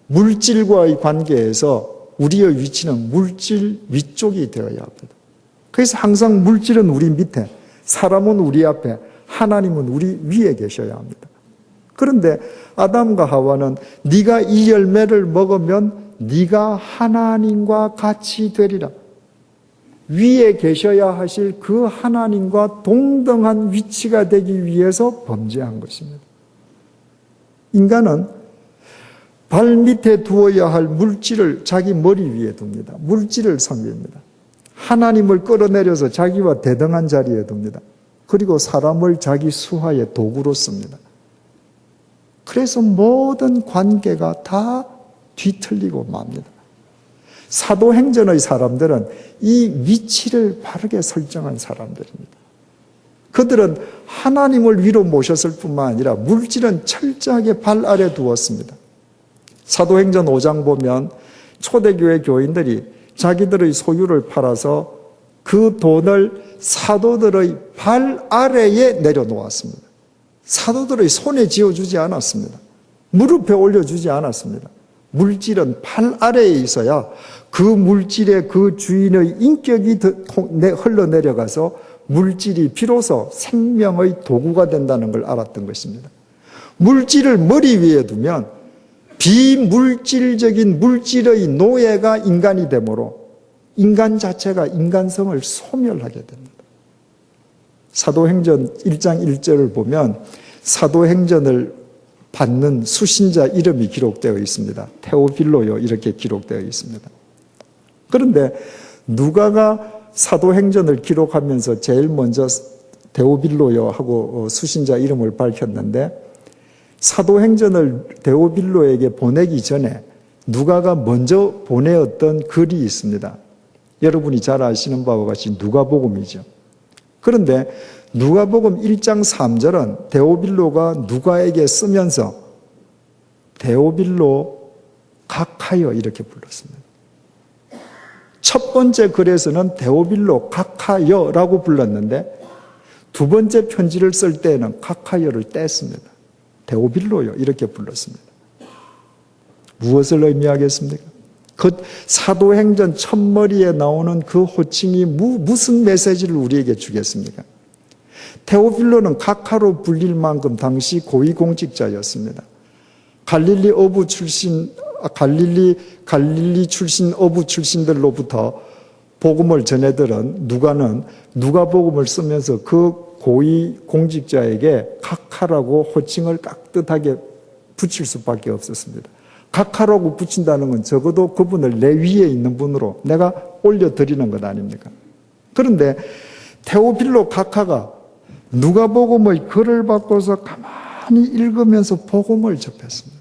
물질과의 관계에서 우리의 위치는 물질 위쪽이 되어야 합니다. 그래서 항상 물질은 우리 밑에, 사람은 우리 앞에, 하나님은 우리 위에 계셔야 합니다. 그런데 아담과 하와는 네가 이 열매를 먹으면 네가 하나님과 같이 되리라. 위에 계셔야 하실 그 하나님과 동등한 위치가 되기 위해서 범죄한 것입니다. 인간은 발 밑에 두어야 할 물질을 자기 머리 위에 둡니다. 물질을 섬깁니다. 하나님을 끌어내려서 자기와 대등한 자리에 둡니다. 그리고 사람을 자기 수하의 도구로 씁니다. 그래서 모든 관계가 다 뒤틀리고 맙니다. 사도행전의 사람들은 이 위치를 바르게 설정한 사람들입니다. 그들은 하나님을 위로 모셨을 뿐만 아니라 물질은 철저하게 발 아래 두었습니다. 사도행전 5장 보면 초대교회 교인들이 자기들의 소유를 팔아서 그 돈을 사도들의 발 아래에 내려놓았습니다. 사도들의 손에 쥐어주지 않았습니다. 무릎에 올려주지 않았습니다. 물질은 발 아래에 있어야 그 물질의 그 주인의 인격이 흘러내려가서 물질이 비로소 생명의 도구가 된다는 걸 알았던 것입니다. 물질을 머리 위에 두면 비물질적인 물질의 노예가 인간이 되므로 인간 자체가 인간성을 소멸하게 됩니다. 사도행전 1장 1절을 보면 사도행전을 받는 수신자 이름이 기록되어 있습니다. 테오필로요 이렇게 기록되어 있습니다. 그런데 누가가 사도행전을 기록하면서 제일 먼저 데오빌로요 하고 수신자 이름을 밝혔는데 사도행전을 데오빌로에게 보내기 전에 누가가 먼저 보내었던 글이 있습니다. 여러분이 잘 아시는 바와 같이 누가복음이죠. 그런데 누가복음 1장 3절은 데오빌로가 누가에게 쓰면서 데오빌로 각하여 이렇게 불렀습니다. 첫 번째 글에서는 데오빌로 각하여라고 불렀는데 두 번째 편지를 쓸 때에는 각하여를 뗐습니다. 데오빌로요 이렇게 불렀습니다. 무엇을 의미하겠습니까? 그 사도행전 첫머리에 나오는 그 호칭이 무슨 메시지를 우리에게 주겠습니까? 테오필로는 각하로 불릴 만큼 당시 고위공직자였습니다. 갈릴리 출신 어부 출신들로부터 복음을 전해들은 누가는 누가복음을 쓰면서 그 고위 공직자에게 각하라고 호칭을 깍듯하게 붙일 수밖에 없었습니다. 각하라고 붙인다는 건 적어도 그분을 내 위에 있는 분으로 내가 올려드리는 것 아닙니까? 그런데 테오필로 각하가 누가복음의 글을 바꿔서 가만히 읽으면서 복음을 접했습니다.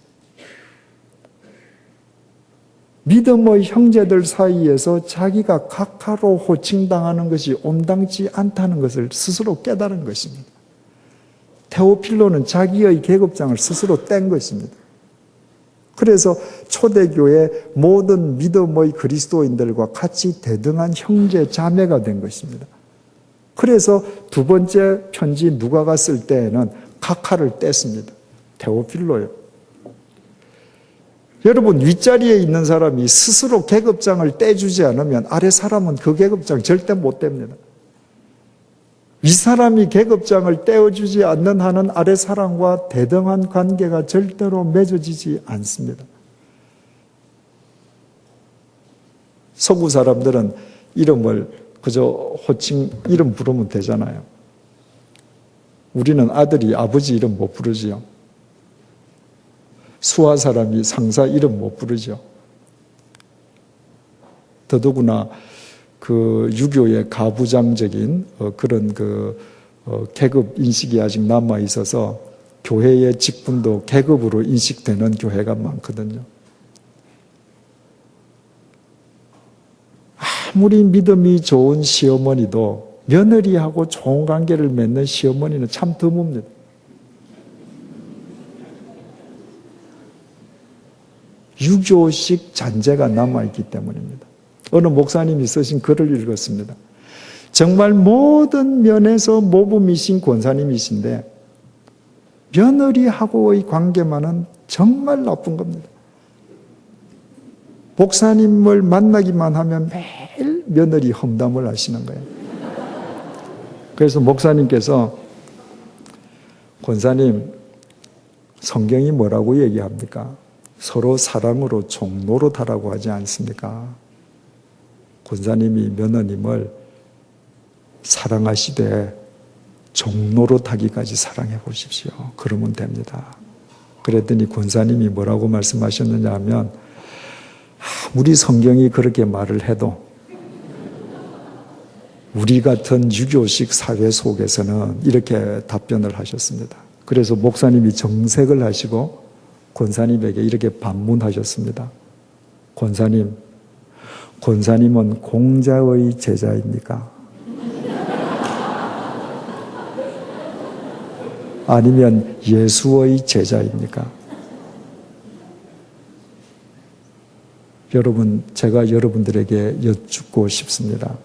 믿음의 형제들 사이에서 자기가 각하로 호칭당하는 것이 온당치 않다는 것을 스스로 깨달은 것입니다. 테오필로는 자기의 계급장을 스스로 뗀 것입니다. 그래서 초대교회 모든 믿음의 그리스도인들과 같이 대등한 형제 자매가 된 것입니다. 그래서 두 번째 편지 누가가 쓸 때에는 각하를 뗐습니다. 테오필로요. 여러분 윗자리에 있는 사람이 스스로 계급장을 떼주지 않으면 아래 사람은 그 계급장 절대 못 뗍니다. 윗사람이 계급장을 떼어주지 않는 한은 아래 사람과 대등한 관계가 절대로 맺어지지 않습니다. 서구 사람들은 이름을 그저 호칭 이름 부르면 되잖아요. 우리는 아들이 아버지 이름 못 부르지요. 수하 사람이 상사 이름 못 부르죠. 더더구나 그 유교의 가부장적인 그런 계급 인식이 아직 남아 있어서 교회의 직분도 계급으로 인식되는 교회가 많거든요. 아무리 믿음이 좋은 시어머니도 며느리하고 좋은 관계를 맺는 시어머니는 참 드뭅니다. 유교식 잔재가 남아있기 때문입니다. 어느 목사님이 쓰신 글을 읽었습니다. 정말 모든 면에서 모범이신 권사님이신데 며느리하고의 관계만은 정말 나쁜 겁니다. 목사님을 만나기만 하면 매일 며느리 험담을 하시는 거예요. 그래서 목사님께서 권사님 성경이 뭐라고 얘기합니까? 서로 사랑으로 종노릇하라고 하지 않습니까? 권사님이 며느님을 사랑하시되 종노릇하기까지 사랑해 보십시오. 그러면 됩니다. 그랬더니 권사님이 뭐라고 말씀하셨느냐 하면 아무리 성경이 그렇게 말을 해도 우리 같은 유교식 사회 속에서는 이렇게 답변을 하셨습니다. 그래서 목사님이 정색을 하시고 권사님에게 이렇게 반문하셨습니다. 권사님은 공자의 제자입니까? 아니면 예수의 제자입니까? 여러분, 제가 여러분들에게 여쭙고 싶습니다.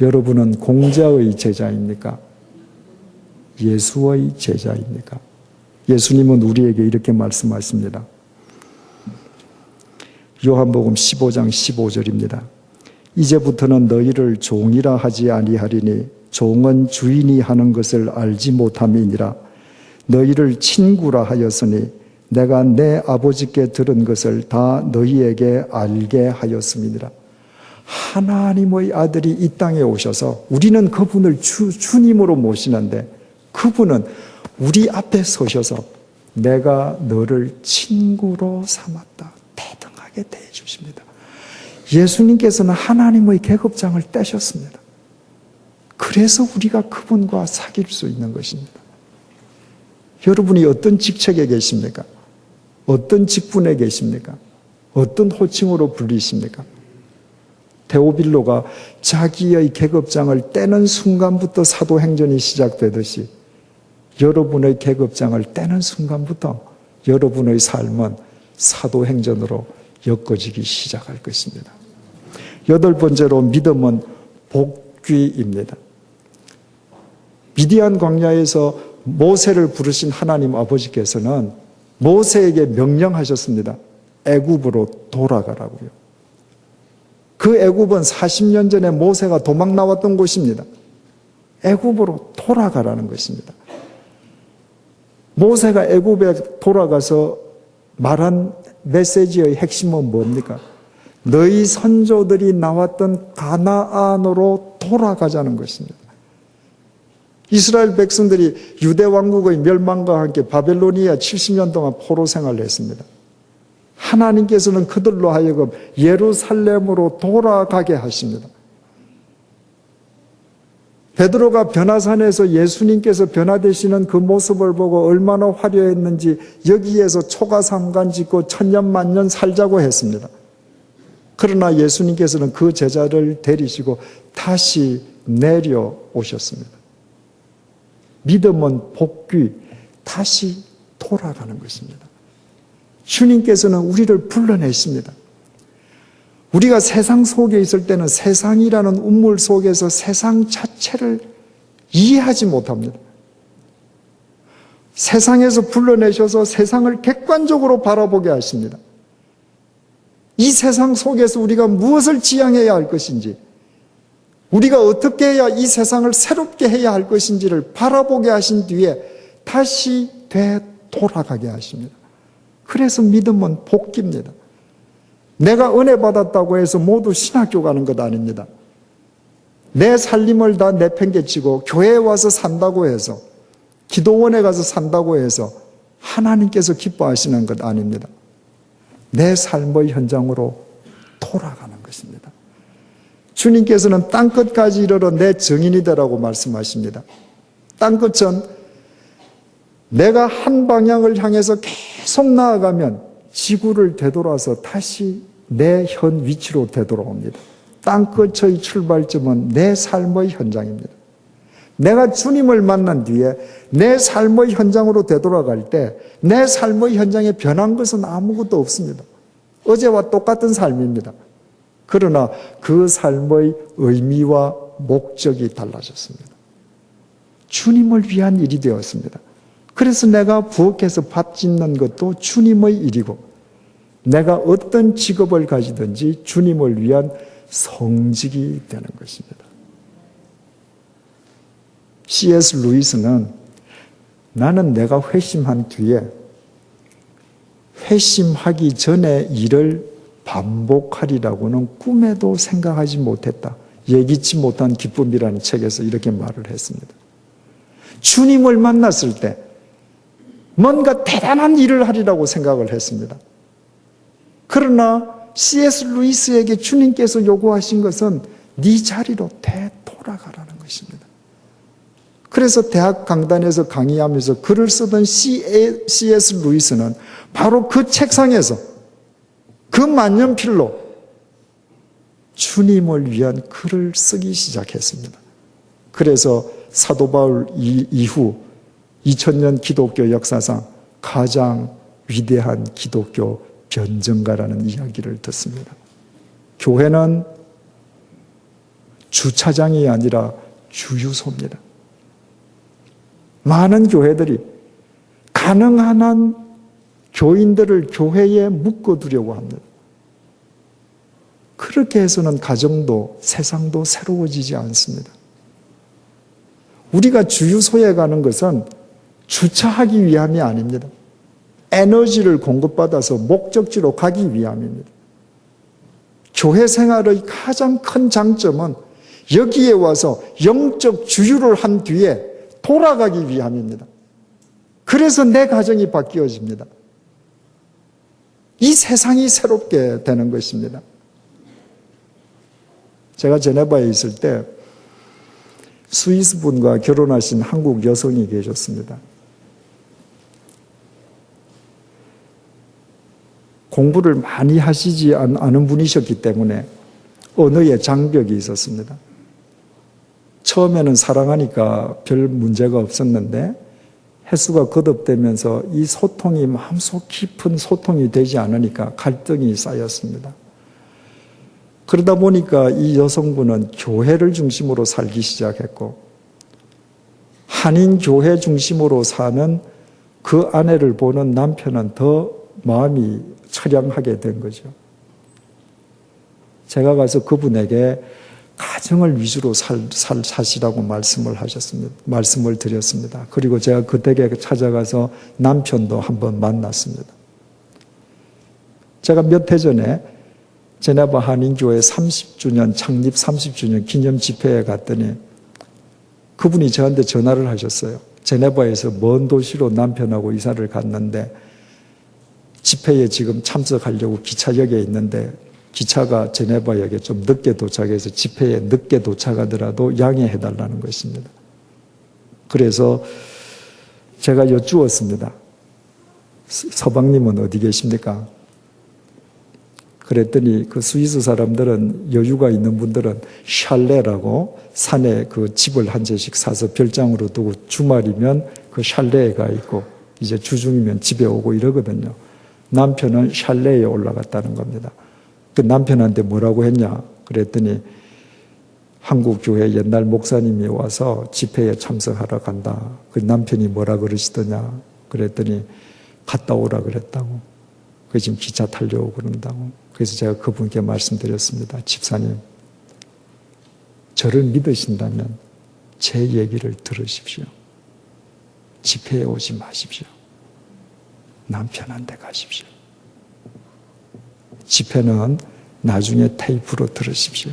여러분은 공자의 제자입니까? 예수의 제자입니까? 예수님은 우리에게 이렇게 말씀하십니다. 요한복음 15장 15절입니다. 이제부터는 너희를 종이라 하지 아니하리니 종은 주인이 하는 것을 알지 못함이니라. 너희를 친구라 하였으니 내가 내 아버지께 들은 것을 다 너희에게 알게 하였음이니라. 하나님의 아들이 이 땅에 오셔서 우리는 그분을 주님으로 모시는데 그분은 우리 앞에 서셔서 내가 너를 친구로 삼았다. 대등하게 대해주십니다. 예수님께서는 하나님의 계급장을 떼셨습니다. 그래서 우리가 그분과 사귈 수 있는 것입니다. 여러분이 어떤 직책에 계십니까? 어떤 직분에 계십니까? 어떤 호칭으로 불리십니까? 데오빌로가 자기의 계급장을 떼는 순간부터 사도행전이 시작되듯이 여러분의 계급장을 떼는 순간부터 여러분의 삶은 사도행전으로 엮어지기 시작할 것입니다. 여덟 번째로 믿음은 복귀입니다. 미디안 광야에서 모세를 부르신 하나님 아버지께서는 모세에게 명령하셨습니다. 애굽으로 돌아가라고요. 그 애굽은 40년 전에 모세가 도망 나왔던 곳입니다. 애굽으로 돌아가라는 것입니다. 모세가 애굽에 돌아가서 말한 메시지의 핵심은 뭡니까? 너희 선조들이 나왔던 가나안으로 돌아가자는 것입니다. 이스라엘 백성들이 유대 왕국의 멸망과 함께 바벨로니아 70년 동안 포로 생활을 했습니다. 하나님께서는 그들로 하여금 예루살렘으로 돌아가게 하십니다. 베드로가 변화산에서 예수님께서 변화되시는 그 모습을 보고 얼마나 화려했는지 여기에서 초가삼간 짓고 천년만년 살자고 했습니다. 그러나 예수님께서는 그 제자를 데리시고 다시 내려오셨습니다. 믿음은 복귀, 다시 돌아가는 것입니다. 주님께서는 우리를 불러내십니다. 우리가 세상 속에 있을 때는 세상이라는 운물 속에서 세상 자체를 이해하지 못합니다. 세상에서 불러내셔서 세상을 객관적으로 바라보게 하십니다. 이 세상 속에서 우리가 무엇을 지향해야 할 것인지, 우리가 어떻게 해야 이 세상을 새롭게 해야 할 것인지를 바라보게 하신 뒤에 다시 되돌아가게 하십니다. 그래서 믿음은 복귀입니다. 내가 은혜 받았다고 해서 모두 신학교 가는 것 아닙니다. 내 살림을 다 내팽개치고 교회에 와서 산다고 해서, 기도원에 가서 산다고 해서 하나님께서 기뻐하시는 것 아닙니다. 내 삶의 현장으로 돌아가는 것입니다. 주님께서는 땅끝까지 이르러 내 증인이 되라고 말씀하십니다. 땅끝은 내가 한 방향을 향해서 계속 나아가면 지구를 되돌아서 다시 내 현 위치로 되돌아옵니다. 땅끝의 출발점은 내 삶의 현장입니다. 내가 주님을 만난 뒤에 내 삶의 현장으로 되돌아갈 때 내 삶의 현장에 변한 것은 아무것도 없습니다. 어제와 똑같은 삶입니다. 그러나 그 삶의 의미와 목적이 달라졌습니다. 주님을 위한 일이 되었습니다. 그래서 내가 부엌에서 밥 짓는 것도 주님의 일이고, 내가 어떤 직업을 가지든지 주님을 위한 성직이 되는 것입니다. C.S. 루이스는 나는 내가 회심한 뒤에 회심하기 전에 일을 반복하리라고는 꿈에도 생각하지 못했다. 예기치 못한 기쁨이라는 책에서 이렇게 말을 했습니다. 주님을 만났을 때 뭔가 대단한 일을 하리라고 생각을 했습니다. 그러나 C.S. 루이스에게 주님께서 요구하신 것은 네 자리로 되돌아가라는 것입니다. 그래서 대학 강단에서 강의하면서 글을 쓰던 C.S. 루이스는 바로 그 책상에서 그 만년필로 주님을 위한 글을 쓰기 시작했습니다. 그래서 사도 바울 이후 2000년 기독교 역사상 가장 위대한 기독교 변증가라는 이야기를 듣습니다. 교회는 주차장이 아니라 주유소입니다. 많은 교회들이 가능한 한 교인들을 교회에 묶어두려고 합니다. 그렇게 해서는 가정도 세상도 새로워지지 않습니다. 우리가 주유소에 가는 것은 주차하기 위함이 아닙니다. 에너지를 공급받아서 목적지로 가기 위함입니다. 교회 생활의 가장 큰 장점은 여기에 와서 영적 주유를 한 뒤에 돌아가기 위함입니다. 그래서 내 가정이 바뀌어집니다. 이 세상이 새롭게 되는 것입니다. 제가 제네바에 있을 때 스위스 분과 결혼하신 한국 여성이 계셨습니다. 공부를 많이 하시지 않은 분이셨기 때문에 언어에 장벽이 있었습니다. 처음에는 사랑하니까 별 문제가 없었는데 횟수가 거듭되면서 이 소통이 마음속 깊은 소통이 되지 않으니까 갈등이 쌓였습니다. 그러다 보니까 이 여성분은 교회를 중심으로 살기 시작했고 한인 교회 중심으로 사는 그 아내를 보는 남편은 더 마음이 처량하게 된 거죠. 제가 가서 그분에게 가정을 위주로 사시라고 말씀을 드렸습니다. 그리고 제가 그 댁에 찾아가서 남편도 한번 만났습니다. 제가 몇 해 전에 제네바 한인교회 30주년, 창립 30주년 기념 집회에 갔더니 그분이 저한테 전화를 하셨어요. 제네바에서 먼 도시로 남편하고 이사를 갔는데 집회에 지금 참석하려고 기차역에 있는데 기차가 제네바역에 좀 늦게 도착해서 집회에 늦게 도착하더라도 양해해달라는 것입니다. 그래서 제가 여쭈었습니다. 서방님은 어디 계십니까? 그랬더니 그 스위스 사람들은 여유가 있는 분들은 샬레라고 산에 그 집을 한 채씩 사서 별장으로 두고 주말이면 그 샬레에 가 있고 이제 주중이면 집에 오고 이러거든요. 남편은 샬레에 올라갔다는 겁니다. 그 남편한테 뭐라고 했냐? 그랬더니 한국 교회 옛날 목사님이 와서 집회에 참석하러 간다. 그 남편이 뭐라 그러시더냐? 그랬더니 갔다 오라 그랬다고. 그 지금 기차 타려고 그런다고. 그래서 제가 그분께 말씀드렸습니다. 집사님, 저를 믿으신다면 제 얘기를 들으십시오. 집회에 오지 마십시오. 남편한테 가십시오. 집회는 나중에 테이프로 들으십시오.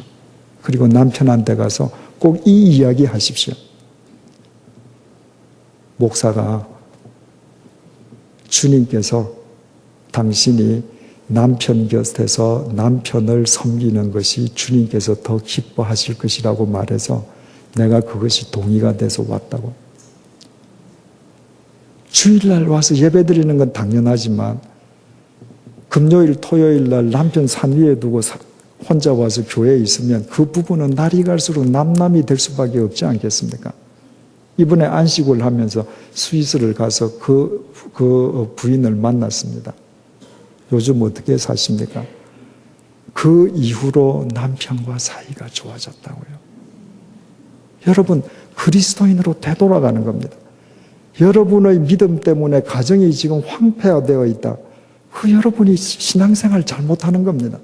그리고 남편한테 가서 꼭 이 이야기 하십시오. 목사가 주님께서 당신이 남편 곁에서 남편을 섬기는 것이 주님께서 더 기뻐하실 것이라고 말해서 내가 그것이 동의가 돼서 왔다고. 주일날 와서 예배드리는 건 당연하지만 금요일, 토요일 날 남편 산 위에 두고 혼자 와서 교회에 있으면 그 부분은 날이 갈수록 남남이 될 수밖에 없지 않겠습니까? 이번에 안식을 하면서 스위스를 가서 그 부인을 만났습니다. 요즘 어떻게 사십니까? 그 이후로 남편과 사이가 좋아졌다고요. 여러분, 그리스도인으로 되돌아가는 겁니다. 여러분의 믿음 때문에 가정이 지금 황폐화되어 있다. 그 여러분이 신앙생활 잘못하는 겁니다.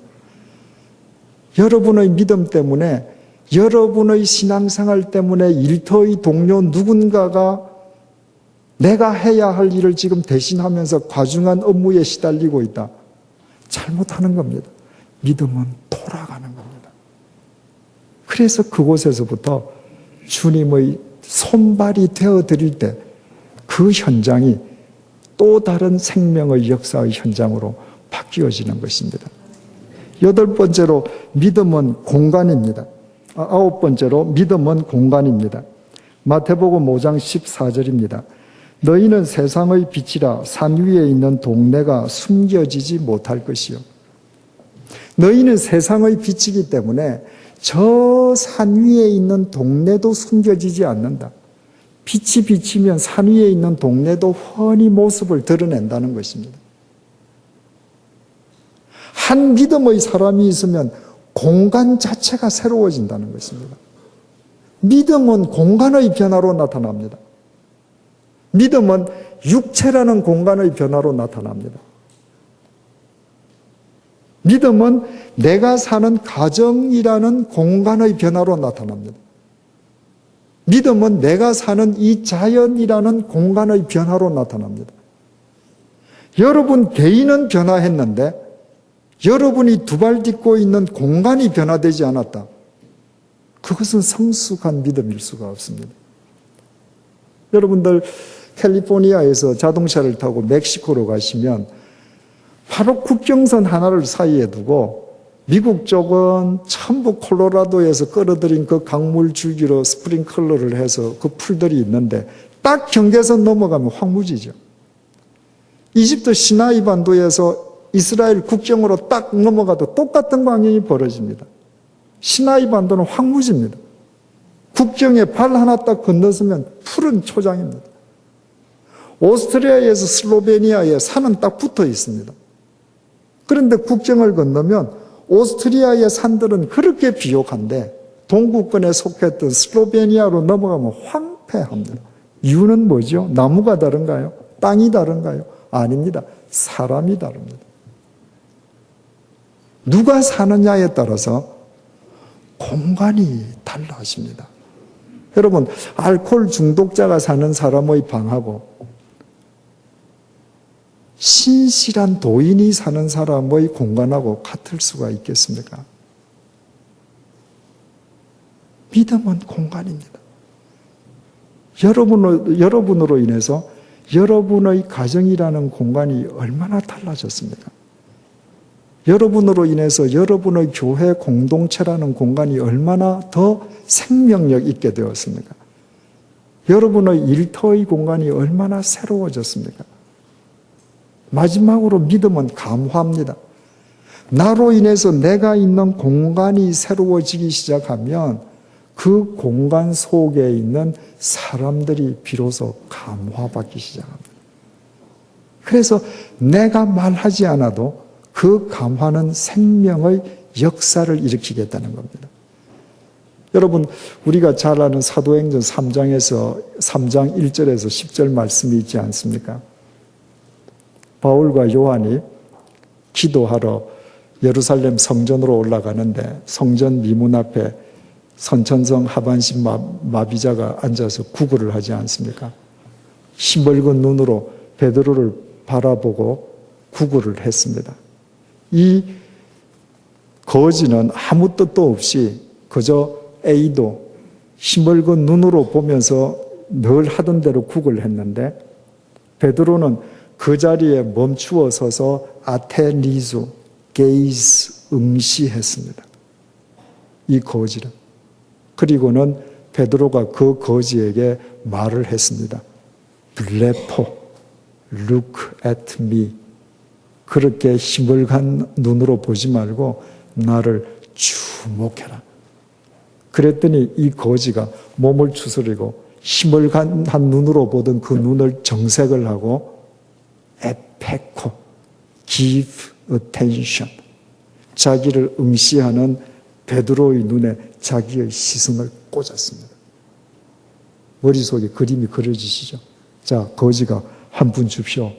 여러분의 믿음 때문에, 여러분의 신앙생활 때문에 일터의 동료 누군가가 내가 해야 할 일을 지금 대신하면서 과중한 업무에 시달리고 있다. 잘못하는 겁니다. 믿음은 돌아가는 겁니다. 그래서 그곳에서부터 주님의 손발이 되어드릴 때 그 현장이 또 다른 생명의 역사의 현장으로 바뀌어지는 것입니다. 8번째로 믿음은 공간입니다. 9번째로 믿음은 공간입니다. 마태복음 5장 14절입니다. 너희는 세상의 빛이라 산 위에 있는 동네가 숨겨지지 못할 것이요. 너희는 세상의 빛이기 때문에 저 산 위에 있는 동네도 숨겨지지 않는다. 빛이 비치면 산 위에 있는 동네도 훤히 모습을 드러낸다는 것입니다. 한 믿음의 사람이 있으면 공간 자체가 새로워진다는 것입니다. 믿음은 공간의 변화로 나타납니다. 믿음은 육체라는 공간의 변화로 나타납니다. 믿음은 내가 사는 가정이라는 공간의 변화로 나타납니다. 믿음은 내가 사는 이 자연이라는 공간의 변화로 나타납니다. 여러분 개인은 변화했는데 여러분이 두 발 딛고 있는 공간이 변화되지 않았다. 그것은 성숙한 믿음일 수가 없습니다. 여러분들 캘리포니아에서 자동차를 타고 멕시코로 가시면 바로 국경선 하나를 사이에 두고 미국 쪽은 전부 콜로라도에서 끌어들인 그 강물 줄기로 스프링클러를 해서 그 풀들이 있는데 딱 경계선 넘어가면 황무지죠. 이집트 시나이 반도에서 이스라엘 국경으로 딱 넘어가도 똑같은 광경이 벌어집니다. 시나이 반도는 황무지입니다. 국경에 발 하나 딱 건너서면 푸른 초장입니다. 오스트리아에서 슬로베니아에 산은 딱 붙어 있습니다. 그런데 국경을 건너면 오스트리아의 산들은 그렇게 비옥한데 동구권에 속했던 슬로베니아로 넘어가면 황폐합니다. 이유는 뭐죠? 나무가 다른가요? 땅이 다른가요? 아닙니다. 사람이 다릅니다. 누가 사느냐에 따라서 공간이 달라집니다. 여러분, 알코올 중독자가 사는 사람의 방하고 신실한 도인이 사는 사람의 공간하고 같을 수가 있겠습니까? 믿음은 공간입니다. 여러분으로 인해서 여러분의 가정이라는 공간이 얼마나 달라졌습니까? 여러분으로 인해서 여러분의 교회 공동체라는 공간이 얼마나 더 생명력 있게 되었습니까? 여러분의 일터의 공간이 얼마나 새로워졌습니까? 마지막으로 믿음은 감화입니다. 나로 인해서 내가 있는 공간이 새로워지기 시작하면 그 공간 속에 있는 사람들이 비로소 감화받기 시작합니다. 그래서 내가 말하지 않아도 그 감화는 생명의 역사를 일으키겠다는 겁니다. 여러분, 우리가 잘 아는 사도행전 3장 1절에서 10절 말씀이 있지 않습니까? 바울과 요한이 기도하러 예루살렘 성전으로 올라가는데 성전 미문 앞에 선천성 하반신 마비자가 앉아서 구걸을 하지 않습니까? 시뻘건 눈으로 베드로를 바라보고 구걸을 했습니다. 이 거지는 아무 뜻도 없이 그저 A도 시뻘건 눈으로 보면서 늘 하던 대로 구걸을 했는데 베드로는 그 자리에 멈추어 서서 아테니조, 게이즈, 응시했습니다. 이 거지는. 그리고는 베드로가 그 거지에게 말을 했습니다. 블레포, look at me. 그렇게 시뻘건 눈으로 보지 말고 나를 주목해라. 그랬더니 이 거지가 몸을 추스리고 시뻘건 눈으로 보던 그 눈을 정색을 하고 에페코, give attention. 자기를 응시하는 베드로의 눈에 자기의 시선을 꽂았습니다. 머릿속에 그림이 그려지시죠? 자, 거지가 한 분 줍시오.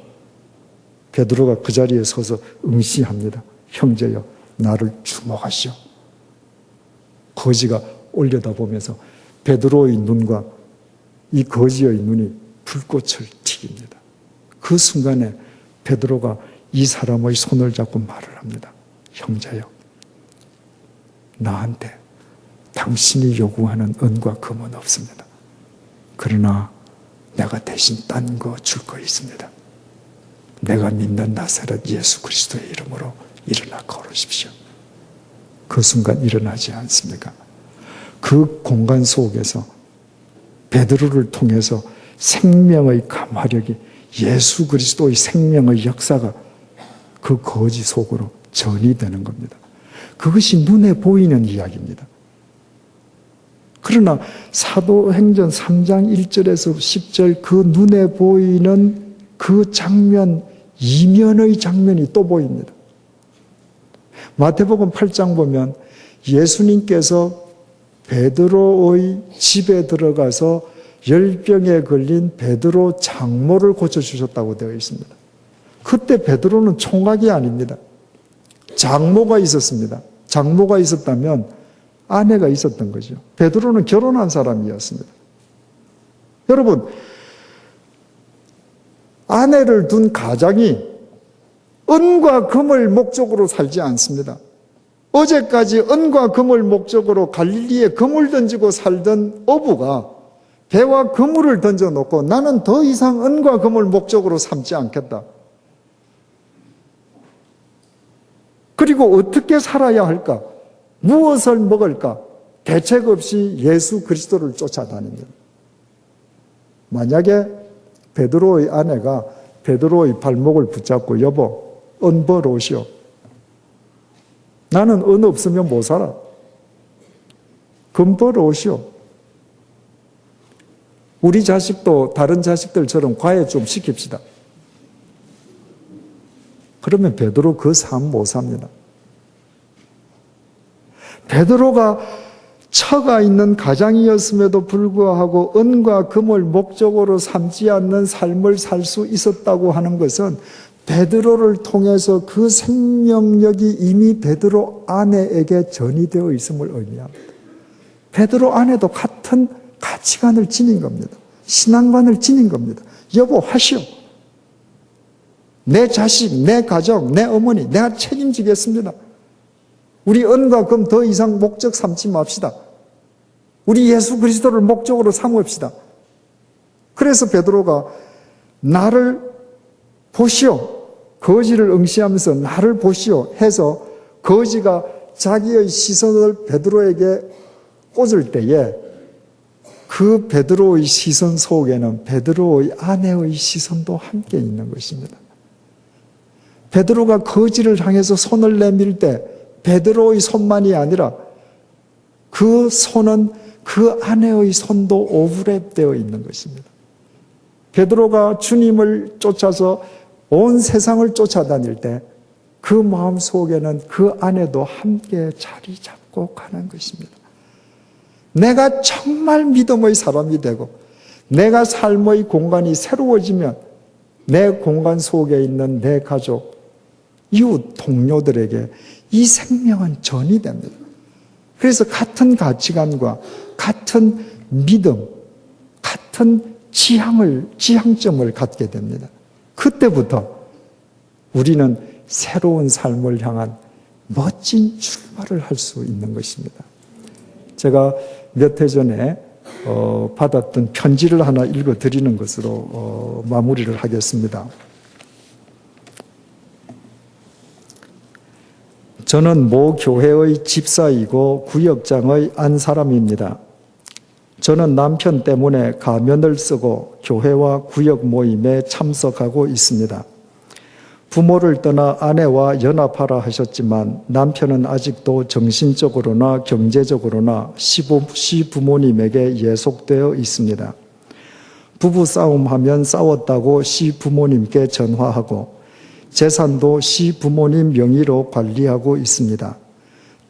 베드로가 그 자리에 서서 응시합니다. 형제여, 나를 주목하시오. 거지가 올려다보면서 베드로의 눈과 이 거지의 눈이 불꽃을 튀깁니다. 그 순간에 베드로가 이 사람의 손을 잡고 말을 합니다. 형제여, 나한테 당신이 요구하는 은과 금은 없습니다. 그러나 내가 대신 딴 거 줄 거 있습니다. 내가 믿는 나사렛 예수 그리스도의 이름으로 일어나 걸으십시오. 그 순간 일어나지 않습니까? 그 공간 속에서 베드로를 통해서 생명의 감화력이 예수 그리스도의 생명의 역사가 그 거지 속으로 전이 되는 겁니다. 그것이 눈에 보이는 이야기입니다. 그러나 사도행전 3장 1절에서 10절 그 눈에 보이는 그 장면, 이면의 장면이 또 보입니다. 마태복음 8장 보면 예수님께서 베드로의 집에 들어가서 열병에 걸린 베드로 장모를 고쳐주셨다고 되어 있습니다. 그때 베드로는 총각이 아닙니다. 장모가 있었습니다. 장모가 있었다면 아내가 있었던 거죠. 베드로는 결혼한 사람이었습니다. 여러분, 아내를 둔 가장이 은과 금을 목적으로 살지 않습니다. 어제까지 은과 금을 목적으로 갈릴리에 금을 던지고 살던 어부가 배와 그물을 던져놓고 나는 더 이상 은과 금을 목적으로 삼지 않겠다. 그리고 어떻게 살아야 할까? 무엇을 먹을까? 대책 없이 예수 그리스도를 쫓아다닙니다. 만약에 베드로의 아내가 베드로의 발목을 붙잡고 여보, 은 벌오시오. 나는 은 없으면 못 살아. 금 벌오시오. 우리 자식도 다른 자식들처럼 과외 좀 시킵시다. 그러면 베드로 그 삶 못 삽니다. 베드로가 처가 있는 가장이었음에도 불구하고 은과 금을 목적으로 삼지 않는 삶을 살 수 있었다고 하는 것은 베드로를 통해서 그 생명력이 이미 베드로 아내에게 전이되어 있음을 의미합니다. 베드로 아내도 같은 가치관을 지닌 겁니다. 신앙관을 지닌 겁니다. 여보, 하시오. 내 자식, 내 가족, 내 어머니, 내가 책임지겠습니다. 우리 은과 금 더 이상 목적 삼지 맙시다. 우리 예수 그리스도를 목적으로 삼읍시다. 그래서 베드로가 나를 보시오. 거지를 응시하면서 나를 보시오 해서 거지가 자기의 시선을 베드로에게 꽂을 때에 그 베드로의 시선 속에는 베드로의 아내의 시선도 함께 있는 것입니다. 베드로가 거지를 향해서 손을 내밀 때 베드로의 손만이 아니라 그 손은 그 아내의 손도 오브랩되어 있는 것입니다. 베드로가 주님을 쫓아서 온 세상을 쫓아다닐 때 그 마음 속에는 그 아내도 함께 자리 잡고 가는 것입니다. 내가 정말 믿음의 사람이 되고 내가 삶의 공간이 새로워지면 내 공간 속에 있는 내 가족, 이웃, 동료들에게 이 생명은 전이 됩니다. 그래서 같은 가치관과 같은 믿음, 같은 지향점을 갖게 됩니다. 그때부터 우리는 새로운 삶을 향한 멋진 출발을 할 수 있는 것입니다. 제가 몇 해 전에 받았던 편지를 하나 읽어드리는 것으로 마무리를 하겠습니다. 저는 모 교회의 집사이고 구역장의 한 사람입니다. 저는 남편 때문에 가면을 쓰고 교회와 구역 모임에 참석하고 있습니다. 부모를 떠나 아내와 연합하라 하셨지만 남편은 아직도 정신적으로나 경제적으로나 시부모님에게 예속되어 있습니다. 부부싸움하면 싸웠다고 시부모님께 전화하고 재산도 시부모님 명의로 관리하고 있습니다.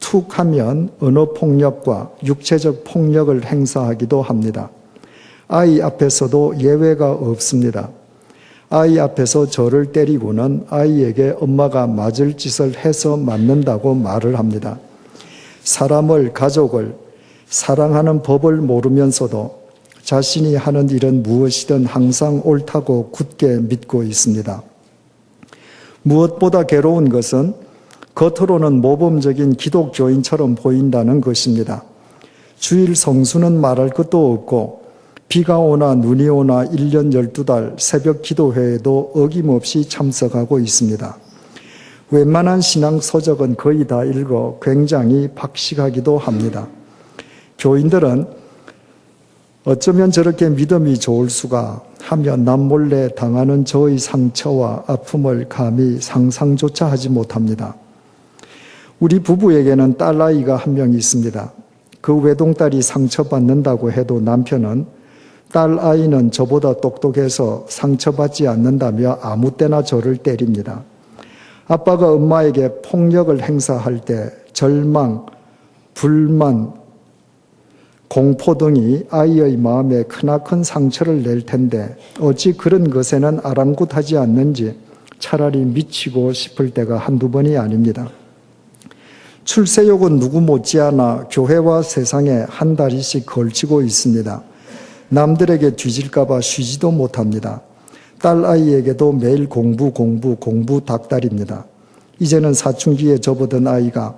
툭 하면 언어폭력과 육체적 폭력을 행사하기도 합니다. 아이 앞에서도 예외가 없습니다. 아이 앞에서 저를 때리고는 아이에게 엄마가 맞을 짓을 해서 맞는다고 말을 합니다. 사람을, 가족을 사랑하는 법을 모르면서도 자신이 하는 일은 무엇이든 항상 옳다고 굳게 믿고 있습니다. 무엇보다 괴로운 것은 겉으로는 모범적인 기독교인처럼 보인다는 것입니다. 주일 성수는 말할 것도 없고 비가 오나 눈이 오나 1년 12달 새벽 기도회에도 어김없이 참석하고 있습니다. 웬만한 신앙 서적은 거의 다 읽어 굉장히 박식하기도 합니다. 교인들은 어쩌면 저렇게 믿음이 좋을 수가 하며 남몰래 당하는 저의 상처와 아픔을 감히 상상조차 하지 못합니다. 우리 부부에게는 딸아이가 한 명 있습니다. 그 외동딸이 상처받는다고 해도 남편은 딸아이는 저보다 똑똑해서 상처받지 않는다며 아무 때나 저를 때립니다. 아빠가 엄마에게 폭력을 행사할 때 절망, 불만, 공포 등이 아이의 마음에 크나큰 상처를 낼 텐데 어찌 그런 것에는 아랑곳하지 않는지 차라리 미치고 싶을 때가 한두 번이 아닙니다. 출세욕은 누구 못지않아 교회와 세상에 한 다리씩 걸치고 있습니다. 남들에게 뒤질까 봐 쉬지도 못합니다. 딸아이에게도 매일 공부 닥달입니다. 이제는 사춘기에 접어든 아이가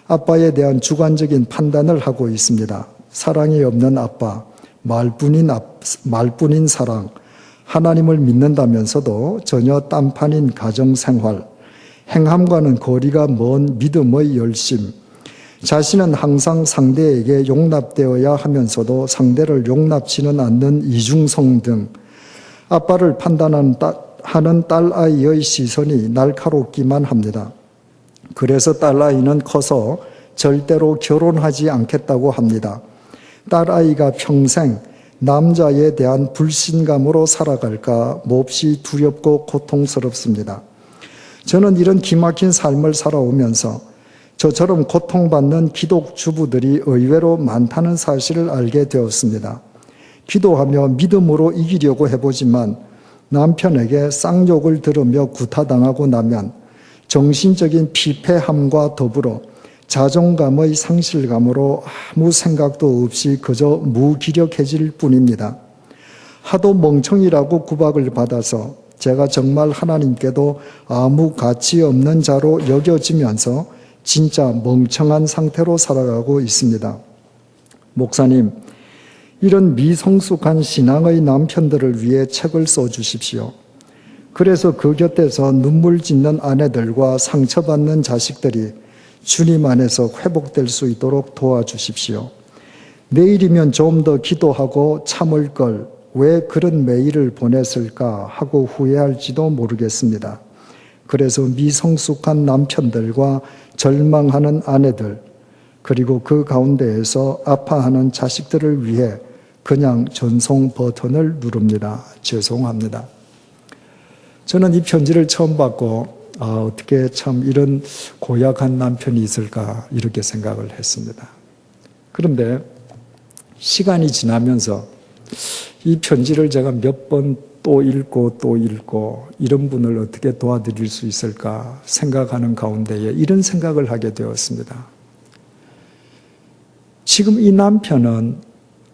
아빠에 대한 주관적인 판단을 하고 있습니다. 사랑이 없는 아빠, 말뿐인 사랑, 하나님을 믿는다면서도 전혀 딴판인 가정생활, 행함과는 거리가 먼 믿음의 열심, 자신은 항상 상대에게 용납되어야 하면서도 상대를 용납치는 않는 이중성 등 아빠를 판단하는 딸아이의 시선이 날카롭기만 합니다. 그래서 딸아이는 커서 절대로 결혼하지 않겠다고 합니다. 딸아이가 평생 남자에 대한 불신감으로 살아갈까 몹시 두렵고 고통스럽습니다. 저는 이런 기막힌 삶을 살아오면서 저처럼 고통받는 기독 주부들이 의외로 많다는 사실을 알게 되었습니다. 기도하며 믿음으로 이기려고 해보지만 남편에게 쌍욕을 들으며 구타당하고 나면 정신적인 피폐함과 더불어 자존감의 상실감으로 아무 생각도 없이 그저 무기력해질 뿐입니다. 하도 멍청이라고 구박을 받아서 제가 정말 하나님께도 아무 가치 없는 자로 여겨지면서 진짜 멍청한 상태로 살아가고 있습니다. 목사님, 이런 미성숙한 신앙의 남편들을 위해 책을 써주십시오. 그래서 그 곁에서 눈물 짓는 아내들과 상처받는 자식들이 주님 안에서 회복될 수 있도록 도와주십시오. 내일이면 좀 더 기도하고 참을 걸 왜 그런 메일을 보냈을까 하고 후회할지도 모르겠습니다. 그래서 미성숙한 남편들과 절망하는 아내들, 그리고 그 가운데에서 아파하는 자식들을 위해 그냥 전송 버튼을 누릅니다. 죄송합니다. 저는 이 편지를 처음 받고 어떻게 참 이런 고약한 남편이 있을까 이렇게 생각을 했습니다. 그런데 시간이 지나면서 이 편지를 제가 몇 번 또 읽고 이런 분을 어떻게 도와드릴 수 있을까 생각하는 가운데에 이런 생각을 하게 되었습니다. 지금 이 남편은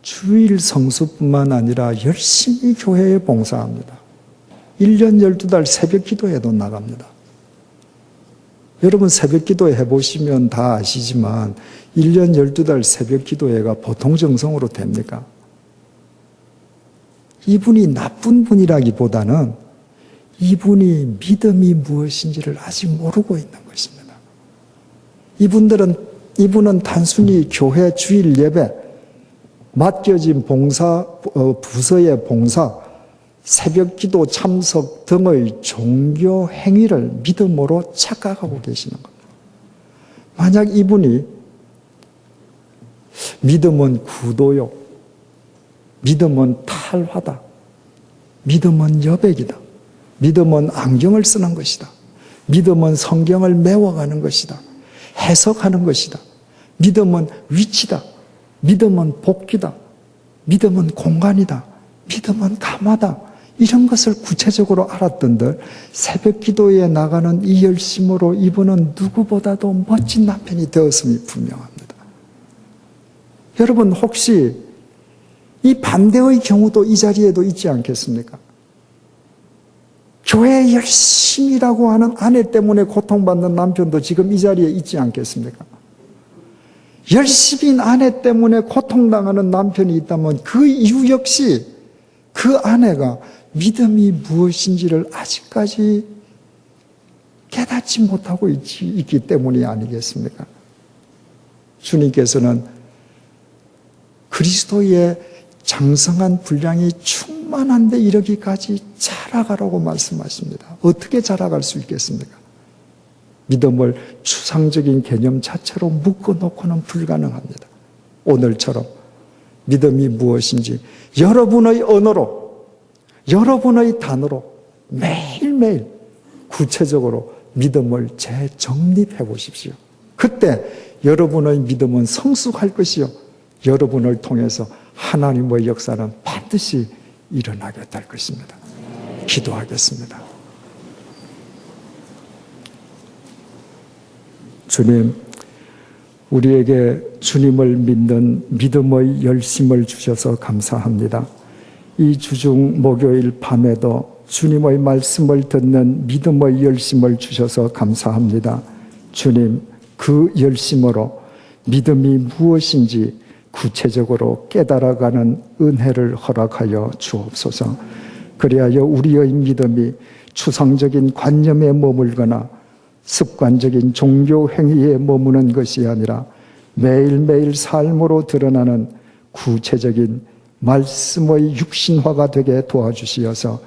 주일 성수뿐만 아니라 열심히 교회에 봉사합니다. 1년 12달 새벽 기도회도 나갑니다. 여러분 새벽 기도회 해보시면 다 아시지만 1년 12달 새벽 기도회가 보통 정성으로 됩니까? 이분이 나쁜 분이라기보다는 이분이 믿음이 무엇인지를 아직 모르고 있는 것입니다. 이분은 단순히 교회 주일 예배, 맡겨진 봉사, 부서의 봉사, 새벽 기도 참석 등의 종교 행위를 믿음으로 착각하고 계시는 겁니다. 만약 이분이 믿음은 구도요, 믿음은 탈화다, 믿음은 여백이다, 믿음은 안경을 쓰는 것이다, 믿음은 성경을 메워가는 것이다, 해석하는 것이다, 믿음은 위치다, 믿음은 복귀다, 믿음은 공간이다, 믿음은 감화다, 이런 것을 구체적으로 알았던들 새벽 기도에 나가는 이 열심으로 이분은 누구보다도 멋진 남편이 되었음이 분명합니다. 여러분 혹시 이 반대의 경우도 이 자리에도 있지 않겠습니까? 교회에 열심히 일하고 하는 아내 때문에 고통받는 남편도 지금 이 자리에 있지 않겠습니까? 열심히 아내 때문에 고통당하는 남편이 있다면 그 이유 역시 그 아내가 믿음이 무엇인지를 아직까지 깨닫지 못하고 있기 때문이 아니겠습니까? 주님께서는 그리스도의 장성한 분량이 충만한데 이르기까지 자라가라고 말씀하십니다. 어떻게 자라갈 수 있겠습니까? 믿음을 추상적인 개념 자체로 묶어놓고는 불가능합니다. 오늘처럼 믿음이 무엇인지 여러분의 언어로, 여러분의 단어로 매일매일 구체적으로 믿음을 재정립해 보십시오. 그때 여러분의 믿음은 성숙할 것이요. 여러분을 통해서 하나님의 역사는 반드시 일어나게 될 것입니다. 기도하겠습니다. 주님, 우리에게 주님을 믿는 믿음의 열심을 주셔서 감사합니다. 이 주중 목요일 밤에도 주님의 말씀을 듣는 믿음의 열심을 주셔서 감사합니다. 주님, 그 열심으로 믿음이 무엇인지 구체적으로 깨달아가는 은혜를 허락하여 주옵소서. 그리하여 우리의 믿음이 추상적인 관념에 머물거나 습관적인 종교 행위에 머무는 것이 아니라 매일매일 삶으로 드러나는 구체적인 말씀의 육신화가 되게 도와주시어서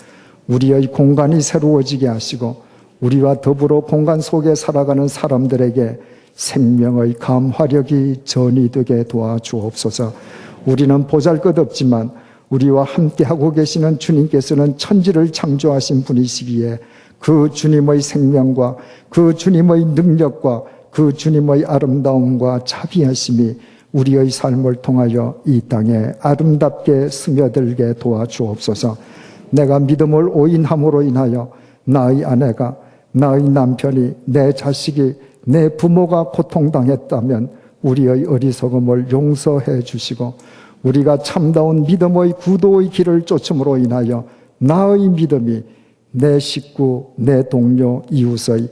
우리의 공간이 새로워지게 하시고 우리와 더불어 공간 속에 살아가는 사람들에게 생명의 감화력이 전이되게 도와주옵소서. 우리는 보잘것없지만 우리와 함께하고 계시는 주님께서는 천지를 창조하신 분이시기에 그 주님의 생명과 그 주님의 능력과 그 주님의 아름다움과 자비하심이 우리의 삶을 통하여 이 땅에 아름답게 스며들게 도와주옵소서. 내가 믿음을 오인함으로 인하여 나의 아내가, 나의 남편이, 내 자식이, 내 부모가 고통당했다면 우리의 어리석음을 용서해 주시고 우리가 참다운 믿음의 구도의 길을 쫓음으로 인하여 나의 믿음이 내 식구, 내 동료, 이웃의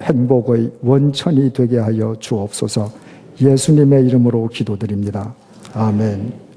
행복의 원천이 되게 하여 주옵소서. 예수님의 이름으로 기도드립니다. 아멘.